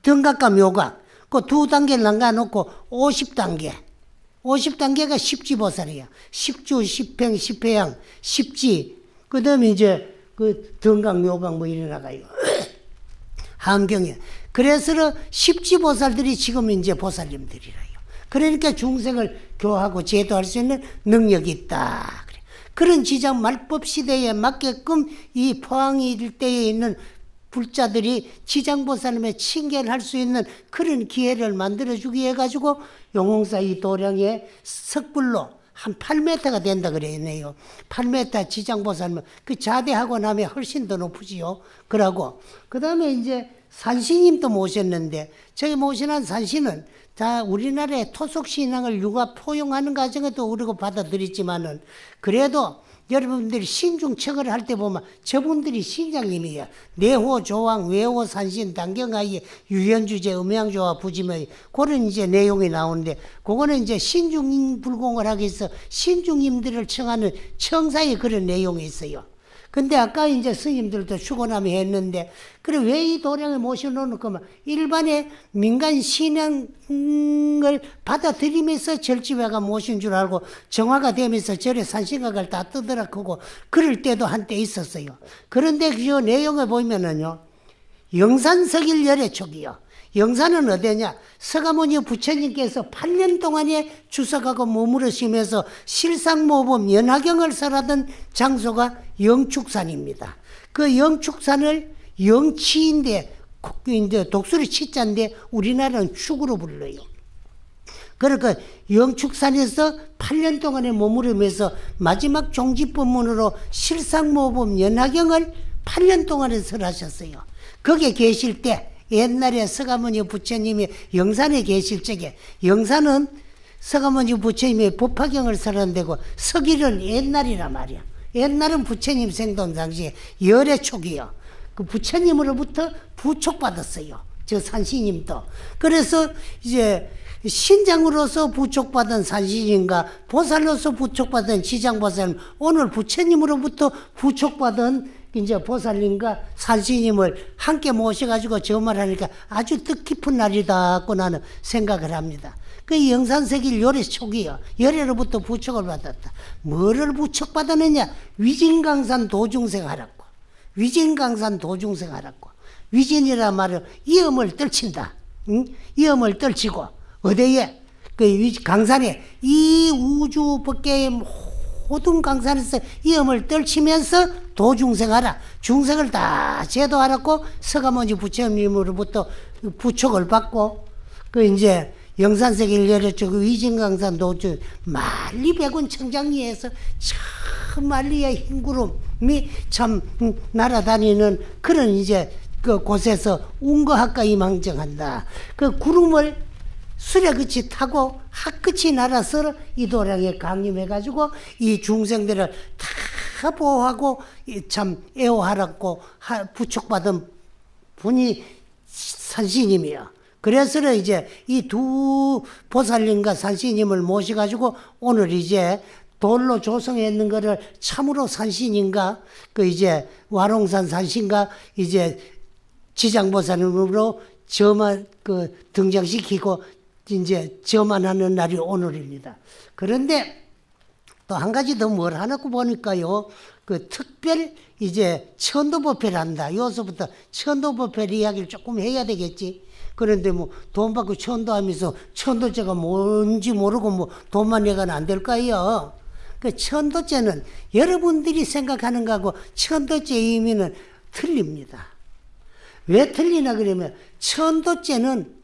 등각과 묘각 그 두 단계를 나눠놓고 50단계 50단계가 십지보살이에요. 십주, 십행, 십회양, 십지 그 다음에 이제 그 등각, 묘각 뭐 이래 나가요. 한경에. 그래서 십지보살들이 지금 이제 보살님들이라요. 그러니까 중생을 교하고 제도할 수 있는 능력이 있다. 그런 지장 말법 시대에 맞게끔 이 포항 일대에 있는 불자들이 지장보살님의 칭견을 할 수 있는 그런 기회를 만들어주기 위해 가지고 용홍사 이 도량에 석불로 한 8m가 된다 그랬네요. 8m 지장보살님 그 자대하고 나면 훨씬 더 높으지요. 그러고 그 다음에 이제 산신님도 모셨는데 저희 모시는 산신은 다 우리나라의 토속신앙을 유가 포용하는 과정에도 우리가 받아들였지만은 그래도 여러분들이 신중척을 할 때 보면 저분들이 신장님이에요. 내호, 조왕, 외호, 산신, 단경하이, 유현주제, 음양조화, 부지의 그런 이제 내용이 나오는데 그거는 이제 신중불공을 하기 위해서 신중님들을 청하는 청사의 그런 내용이 있어요. 근데 아까 이제 스님들도 축원함이 했는데, 그래 왜 이 도량을 모셔놓는 거면 일반의 민간 신앙을 받아들이면서 절지회가 모신 줄 알고 정화가 되면서 절에 산신각을 다 뜨더라 크고 그럴 때도 한때 있었어요. 그런데 그 내용을 보면은요, 영산석일 열애 촉이요. 영산은 어디냐? 서가모니 부처님께서 8년 동안에 주석하고 머무르시면서 실상모범 연화경을 설하던 장소가 영축산입니다. 그 영축산을 영치인데 이제 독수리 치자인데 우리나라는 축으로 불러요. 그러니까 영축산에서 8년 동안에 머무르면서 마지막 종지법문으로 실상모범 연화경을 8년 동안에 설하셨어요. 거기에 계실 때 옛날에 서가모니 부처님이 영산에 계실 적에, 영산은 서가모니 부처님이 법화경을 설하는 데고 서기는 옛날이란 말이야. 옛날은 부처님 생돈 당시에 열애 촉이요. 그 부처님으로부터 부촉받았어요. 저 산신님도. 그래서 이제 신장으로서 부촉받은 산신인가 보살로서 부촉받은 지장보살님, 오늘 부처님으로부터 부촉받은 이제 보살님과 산신님을 함께 모셔가지고 저 말하니까 아주 뜻깊은 날이다 하고 나는 생각을 합니다. 그 영산석일 열애 촉이요. 열애로부터 부촉을 받았다. 뭐를 부촉받았느냐? 위진강산 도중생 하라고. 위진강산 도중생 하라고. 위진이라 말은 이음을 떨친다. 응? 이음을 떨치고 어디에? 그 강산에 이 우주 밖에 모든 강산에서 이음을 떨치면서 도중생하라. 중생을 다 제도하라고 서가모니 부처님으로부터 부촉을 받고 그 이제 영산세계를 열었죠. 그 위진강산 노주 만리 백원 청장리에서 저 만리의 흰구름이 참 날아다니는 그런 이제 그 곳에서 운거학과 임항정한다. 그 구름을 수레끝이 타고 학끝이 날아서 이 도량에 강림해가지고 이 중생들을 다 보호하고 참 애호하라고 부축받은 분이 산신님이야. 그래서 이제 이 두 보살님과 산신님을 모셔가지고 오늘 이제 돌로 조성했는 거를 참으로 산신인가 그 이제 와롱산 산신가 이제 지장보살님으로 저만 그 등장시키고 이제 저만하는 날이 오늘입니다. 그런데 또 한 가지 더 뭘 하나고 보니까요. 그 특별 이제 천도법회를 한다. 여기서부터 천도법회 이야기를 조금 해야 되겠지. 그런데 뭐 돈 받고 천도하면서 천도죄가 뭔지 모르고 뭐 돈만 내가는 안 될까요? 그 천도죄는 여러분들이 생각하는 거하고 천도죄의 의미는 틀립니다. 왜 틀리나 그러면 천도죄는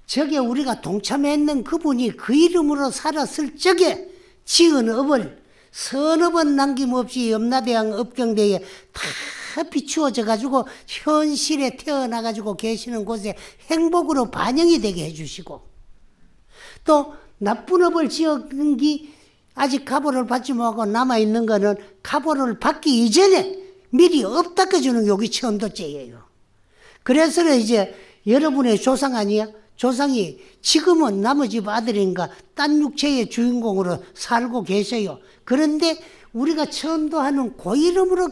저게 우리가 동참했는 그분이 그 이름으로 살았을 적에 지은 업을 서너 번 남김없이 염라대왕 업경대에 다 비추어져 가지고 현실에 태어나 가지고 계시는 곳에 행복으로 반영이 되게 해주시고 또 나쁜 업을 지은 게 아직 가보를 받지 못하고 남아있는 거는 가보를 받기 이전에 미리 업 닦아주는 여기 천도죄예요. 그래서 이제 여러분의 조상 아니야? 조상이 지금은 나머지 집 아들인가 딴 육체의 주인공으로 살고 계셔요. 그런데 우리가 천도하는 그 이름으로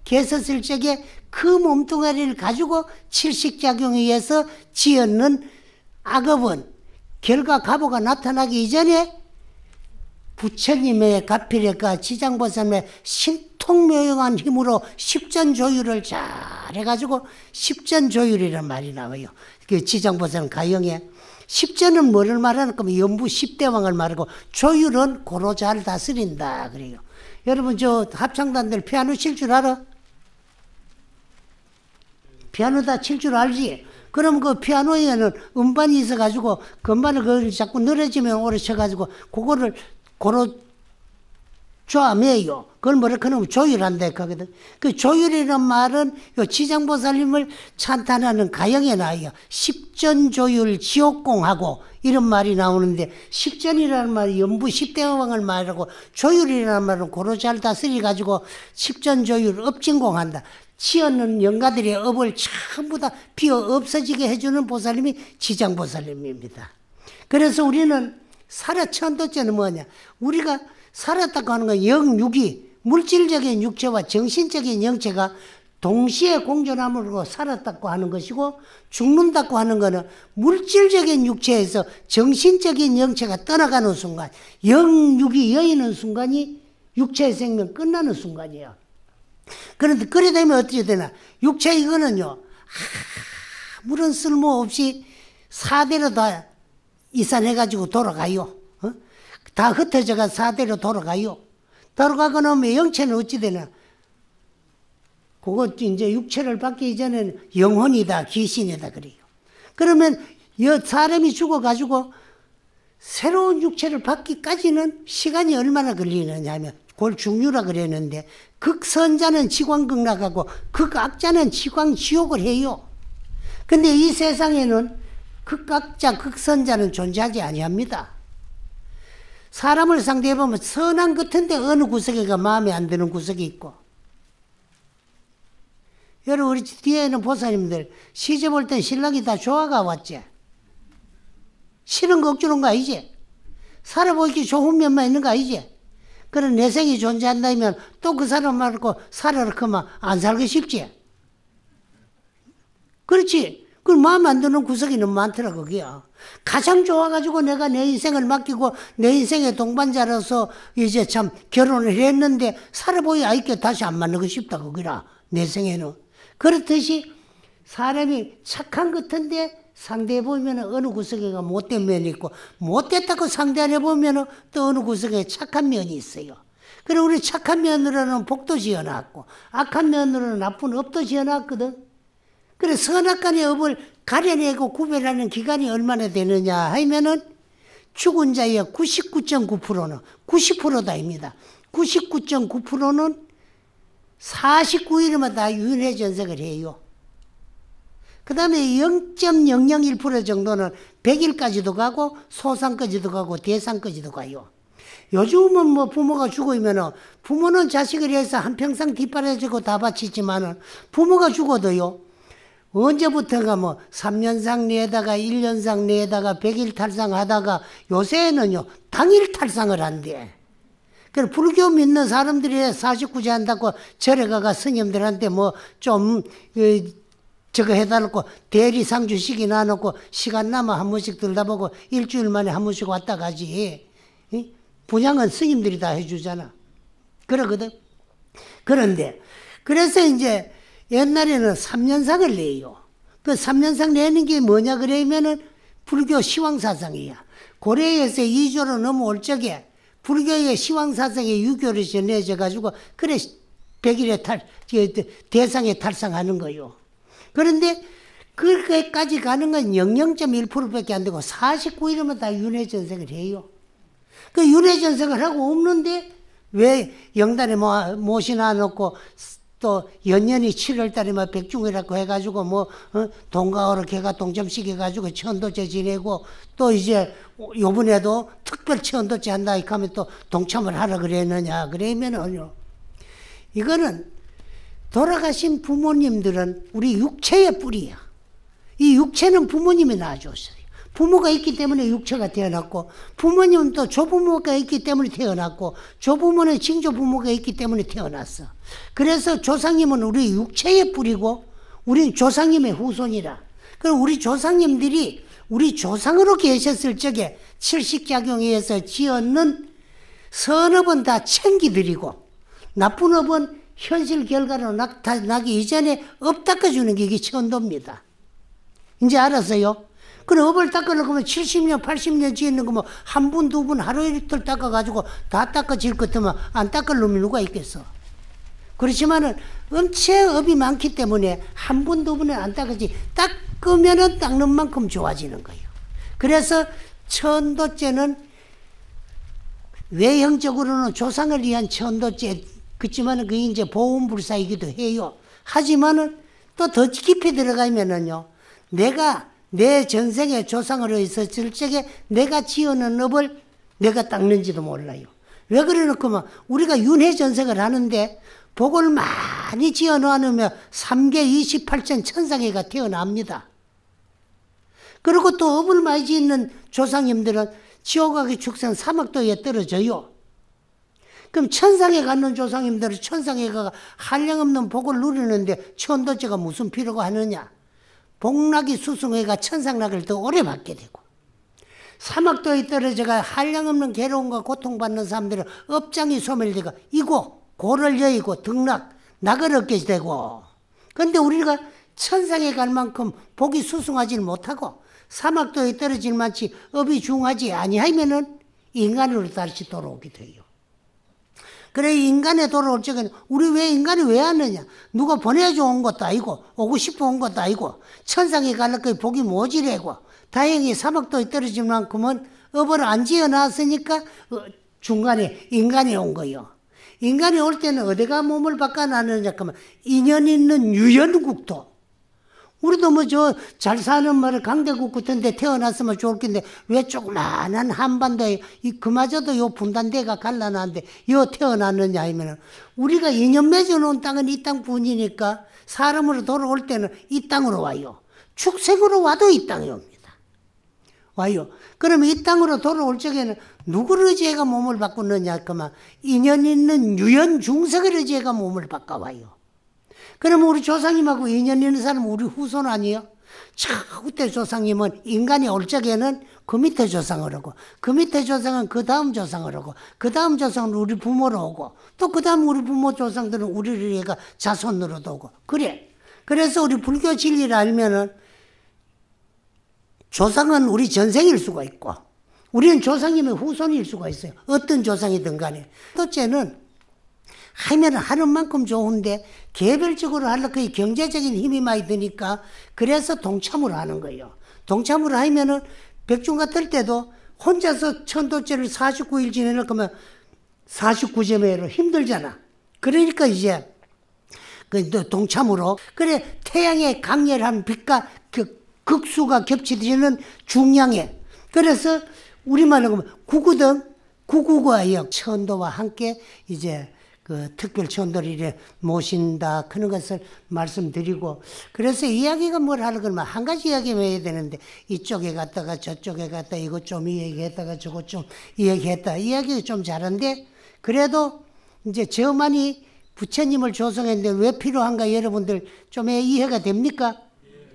계셨을 적에 그 몸뚱아리를 가지고 칠식작용에 의해서 지었는 악업은 결과 가보가 나타나기 이전에 부처님의 가필의가 지장보살의 신통묘용한 힘으로 십전조율을 잘 해가지고 십전조율이라는 말이 나와요. 그 지장보살은 가영에 십전은 뭐를 말하는 거면 연부 십대왕을 말하고 조율은 고로 잘 다스린다 그래요. 여러분 저 합창단들 피아노 칠 줄 알아? 피아노 다 칠 줄 알지? 그럼 그 피아노에는 음반이 있어가지고 건반을 그걸 자꾸 늘어지면 오래 쳐가지고 그거를 고로 조함해요. 그걸 뭐라 그러면 조율한다 하거든. 그 조율이라는 말은 요 지장보살님을 찬탄하는 가영에 나와요. 십전조율 지옥공하고 이런 말이 나오는데 십전이라는 말이 연부 십대왕을 말하고 조율이라는 말은 고로 잘 다스려 가지고 십전조율 업진공한다. 치었는 영가들의 업을 전부 다 비어 없어지게 해주는 보살님이 지장보살님입니다. 그래서 우리는 살아천도죄는 뭐냐? 우리가 살았다고 하는 건 영육이 물질적인 육체와 정신적인 영체가 동시에 공존함으로 살았다고 하는 것이고 죽는다고 하는 것은 물질적인 육체에서 정신적인 영체가 떠나가는 순간 영육이 여의는 순간이 육체의 생명 끝나는 순간이에요. 그런데 그래 되면 어떻게 되나? 육체 이거는요 아무런 쓸모없이 사대로 다 이산해가지고 돌아가요. 다 흩어져가 사대로 돌아가요. 돌아가고 나면 영체는 어찌 되나? 그것 이제 육체를 받기 이전에는 영혼이다, 귀신이다 그래요. 그러면 사람이 죽어가지고 새로운 육체를 받기까지는 시간이 얼마나 걸리느냐 하면 그걸 중류라 그랬는데 극선자는 지광극락하고 극악자는 지광지옥을 해요. 근데 이 세상에는 극악자, 극선자는 존재하지 아니합니다. 사람을 상대해보면 선한 같은데 어느 구석에가 마음에 안 드는 구석이 있고 여러분 우리 뒤에 있는 보살님들 시집 올 땐 신랑이 다 좋아가 왔지. 싫은 거 억주는 거 아니지? 살아보기 좋은 면만 있는 거 아니지? 그런 내생이 존재한다면 또 그 사람 말고 살아라 그러면 안 살기 쉽지? 그렇지? 그 마음 안 드는 구석이 너무 많더라 그게야. 가장 좋아가지고 내가 내 인생을 맡기고 내 인생의 동반자로서 이제 참 결혼을 했는데 살아보기 아이께 다시 안 만나고 싶다 그거라 내 생에는. 그렇듯이 사람이 착한 것 같은데 상대해보면 어느 구석에가 못된 면이 있고 못됐다고 상대 안 해보면 또 어느 구석에 착한 면이 있어요. 그래 우리 착한 면으로는 복도 지어놨고 악한 면으로는 나쁜 업도 지어놨거든. 그래 선악간의 업을 가려내고 구별하는 기간이 얼마나 되느냐 하면은 죽은 자의 99.9%는 90%다입니다. 99.9%는 49일마다 윤회 전생을 해요. 그 다음에 0.001% 정도는 100일까지도 가고 소상까지도 가고 대상까지도 가요. 요즘은 뭐 부모가 죽으면 부모는 자식을 위해서 한평생 뒷바라지고 다 바치지만은 부모가 죽어도요. 언제부터가 뭐 3년상 내다가 1년상 내다가 100일 탈상하다가 요새는요. 당일 탈상을 한대. 그래서 불교 믿는 사람들이 49제 한다고 절에 가가 스님들한테 뭐 좀 저거 해달라고 대리상주식이 나놓고 시간 남아 한 번씩 들다보고 일주일 만에 한 번씩 왔다 가지. 분양은 스님들이 다 해주잖아. 그러거든. 그런데 그래서 이제 옛날에는 3년상을 내요. 그 3년상 내는 게 뭐냐 그러면은 불교 시황사상이야. 고려에서 2조로 넘어올 적에 불교의 시황사상에 유교를 전해져 가지고 그래 100일에 대상에 탈상하는 거요. 그런데 그렇게까지 가는 건 0.1%밖에 안 되고 49일이면 다 윤회전생을 해요. 그 윤회전생을 하고 없는데 왜 영단에 모시나 놓고 또 연년이 7월달에 백중이라고 해가지고 동가오로 개가 동점식 해가지고 천도제 지내고 또 이제 요번에도 특별 천도제 한다 하면 또 동참을 하라 그랬느냐 그러면은요. 이거는 돌아가신 부모님들은 우리 육체의 뿌리야. 이 육체는 부모님이 낳아줬어요. 부모가 있기 때문에 육체가 태어났고 부모님은 또 조부모가 있기 때문에 태어났고 조부모는 징조부모가 있기 때문에 태어났어. 그래서 조상님은 우리 육체의 뿌리고 우리는 조상님의 후손이라. 그럼 우리 조상님들이 우리 조상으로 계셨을 적에 칠식작용에 의해서 지었는 선업은 다 챙기드리고 나쁜 업은 현실 결과로 나타나기 이전에 업 닦아주는 게 이게 천도입니다. 이제 알았어요? 그럼 업을 닦으려고 하면 70년, 80년 지었는 거 뭐 한 분, 두 분 하루 이틀 닦아가지고 다 닦아질 것 같으면 안 닦을 놈이 누가 있겠어? 그렇지만은 엄체 업이 많기 때문에 한 분, 두 분은 안 닦아지 닦으면은 닦는 만큼 좋아지는 거예요. 그래서 천도죄는 외형적으로는 조상을 위한 천도죄 그렇지만은 그게 이제 보훈불사이기도 해요. 하지만은 또 더 깊이 들어가면은요. 내가 내 전생에 조상으로 있었을 적에 내가 지어놓은 업을 내가 닦는지도 몰라요. 왜 그러놓고 우리가 윤회전생을 하는데 복을 많이 지어놓으면 3계 28천 천상회가 태어납니다. 그리고 또 업을 많이 짓는 조상님들은 지옥하기 축생 사막도에 떨어져요. 그럼 천상에 가는 조상님들은 천상에 가 한량없는 복을 누리는데 천도죄가 무슨 필요가 하느냐. 복락이 수승회가 천상락을 더 오래 받게 되고 사막도에 떨어져가 한량없는 괴로움과 고통받는 사람들은 업장이 소멸되고 이고 고를 여의고 등락 낙을 얻게 되고 그런데 우리가 천상에 갈 만큼 복이 수승하지 못하고 사막도에 떨어질 만치 업이 중하지 아니하면은 인간으로 다시 돌아오게 돼요. 그래 인간에 돌아올 적에는 우리 왜 인간이 왜 왔느냐. 누가 보내줘 온 것도 아니고 오고 싶어 온 것도 아니고 천상에 가려고 복이 모지래고 다행히 사막도에 떨어질 만큼은 업을 안 지어놨으니까 중간에 인간이 온 거예요. 인간이 올 때는 어디가 몸을 바꿔놨느냐 하면 인연 있는 유연국토. 우리도 잘 사는 강대국 같은 데 태어났으면 좋을 텐데 왜 조그마한 한반도에 그마저도 요 분단대가 갈라놨는데 요 태어났느냐 하면 우리가 인연 맺어놓은 땅은 이 땅뿐이니까 사람으로 돌아올 때는 이 땅으로 와요. 축생으로 와도 이 땅에 옵니다. 와요. 그러면 이 땅으로 돌아올 적에는 누구를 의지해가 몸을 바꾸느냐 하면 인연 있는 유연 중생을 의지해가 몸을 바꿔와요. 그러면 우리 조상님하고 인연 있는 사람은 우리 후손 아니에요? 그때 조상님은 인간이 올 적에는 그 밑에 조상을 오고 그 밑에 조상은 그 다음 조상을 오고 그 다음 조상은 우리 부모로 오고 또 그 다음 우리 부모 조상들은 우리를 얘가 자손으로도 오고 그래. 그래서 우리 불교 진리를 알면은 조상은 우리 전생일 수가 있고 우리는 조상님의 후손일 수가 있어요. 어떤 조상이든 간에. 첫째는 하면 하는 만큼 좋은데 개별적으로 하려고 경제적인 힘이 많이 드니까 그래서 동참으로 하는 거예요. 동참으로 하면은 백중가 뜰 때도 혼자서 천도제를 49일 지내는 거면 49점으로 힘들잖아. 그러니까 이제 그 동참으로 그래 태양의 강렬한 빛과 그 극수가 겹치는 중량에 그래서 우리말로 하면 구구과역 천도와 함께 이제 그 특별 천도를 이래 모신다 그런 것을 말씀드리고 그래서 이야기가 뭘 하는 거면 한 가지 이야기만 해야 되는데 이쪽에 갔다가 저쪽에 갔다 이것 좀 이야기했다가 저것 좀 이야기했다 이야기가 좀 잘한데 그래도 이제 저만이 부처님을 조성했는데 왜 필요한가 여러분들 좀 이해가 됩니까?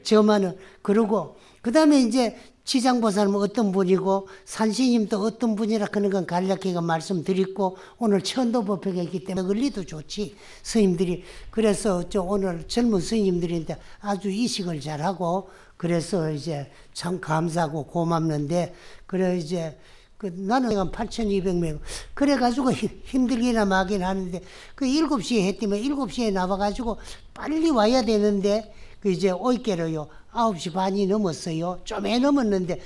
저만은 그러고 그 다음에 이제 지장보살은 어떤 분이고 산신님도 어떤 분이라 그런 건 간략하게 말씀드리고 오늘 천도법회가 있기 때문에 권리도 좋지 스님들이 그래서 오늘 젊은 스님들인데 아주 이식을 잘하고 그래서 이제 참 감사하고 고맙는데 그래 이제 나는 8,200명 그래가지고 힘들기나 마긴 하는데 그 7시에 했더니 7시에 나와가지고 빨리 와야 되는데 그 이제 오이께로요 9시 반이 넘었어요. 좀 넘었는데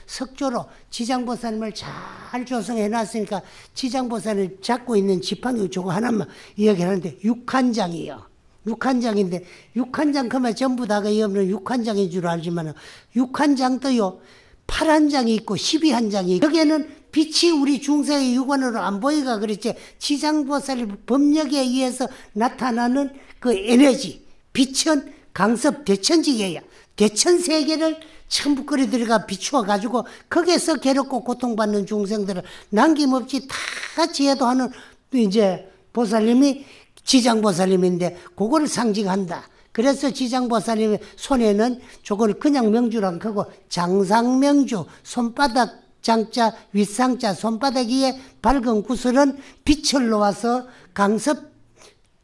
석조로 지장보살님을 잘 조성해 놨으니까 지장보살을 잡고 있는 지팡이 저거 하나만 이야기하는데 6한장이에요. 6한장인데 6한장 그만 전부 다가 없는 6한장인 줄 알지만 6한장도요 8한장이 있고 12한장이 있고 여기에는 빛이 우리 중생의 육안으로 안 보이가 그랬지 지장보살 법력에 의해서 나타나는 그 에너지 빛은 강섭 대천지계야. 대천세계를 천북거리 들어가 비추어가지고 거기에서 괴롭고 고통받는 중생들을 남김없이 다 지혜도하는 이제 보살님이 지장보살님인데 그걸 상징한다. 그래서 지장보살님의 손에는 저걸 그냥 명주랑 크고 장상명주 손바닥 장자 윗상자 손바닥 위에 밝은 구슬은 빛을 놓아서 강섭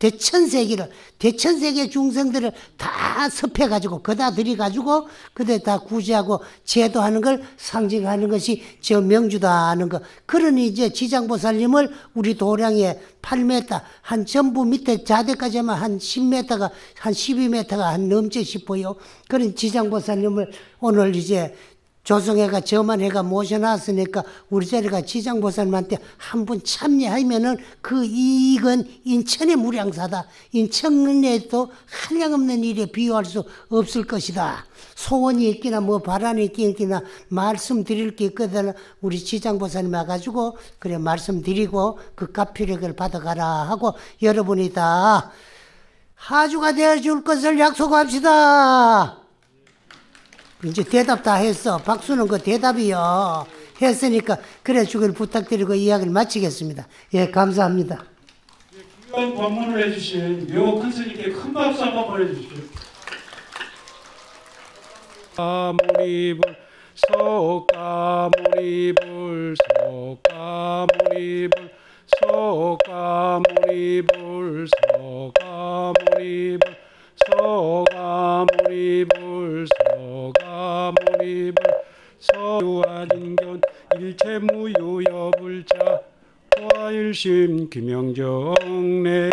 대천세계 중생들을 다 섭해가지고 거다 들이가지고 그대 다 구제하고 제도하는 걸 상징하는 것이 저 명주다 하는 거. 그러니 이제 지장보살님을 우리 도량에 8m 한 전부 밑에 자대까지만 한 10m가 한 12m가 한 넘지 싶어요. 그런 지장보살님을 오늘 이제 조성회가 저만 해가 모셔놨으니까 우리 자리가 지장보살님한테 한 분 참여하면은 그 이익은 인천의 무량사다. 인천에도 한량없는 일에 비유할 수 없을 것이다. 소원이 있기나 뭐 바람이 있기나 말씀드릴 게 있거든. 우리 지장보살님 와가지고 그래 말씀드리고 그 가피력을 받아가라 하고 여러분이 다 하주가 되어줄 것을 약속합시다. 이제 대답 다 했어. 박수는 그 대답이요. 했으니까 그래 주길 부탁드리고 이야기를 마치겠습니다. 예, 감사합니다. 귀한 법문을 해주신 묘 큰 스님께 큰 박수 한번 보내주십시오. 가모니불 석가모니불 석가모니불 석가모니불 석가모니불 서가모니불 서가모니불 서유한인견 일체무유여불자 화일심 김영정래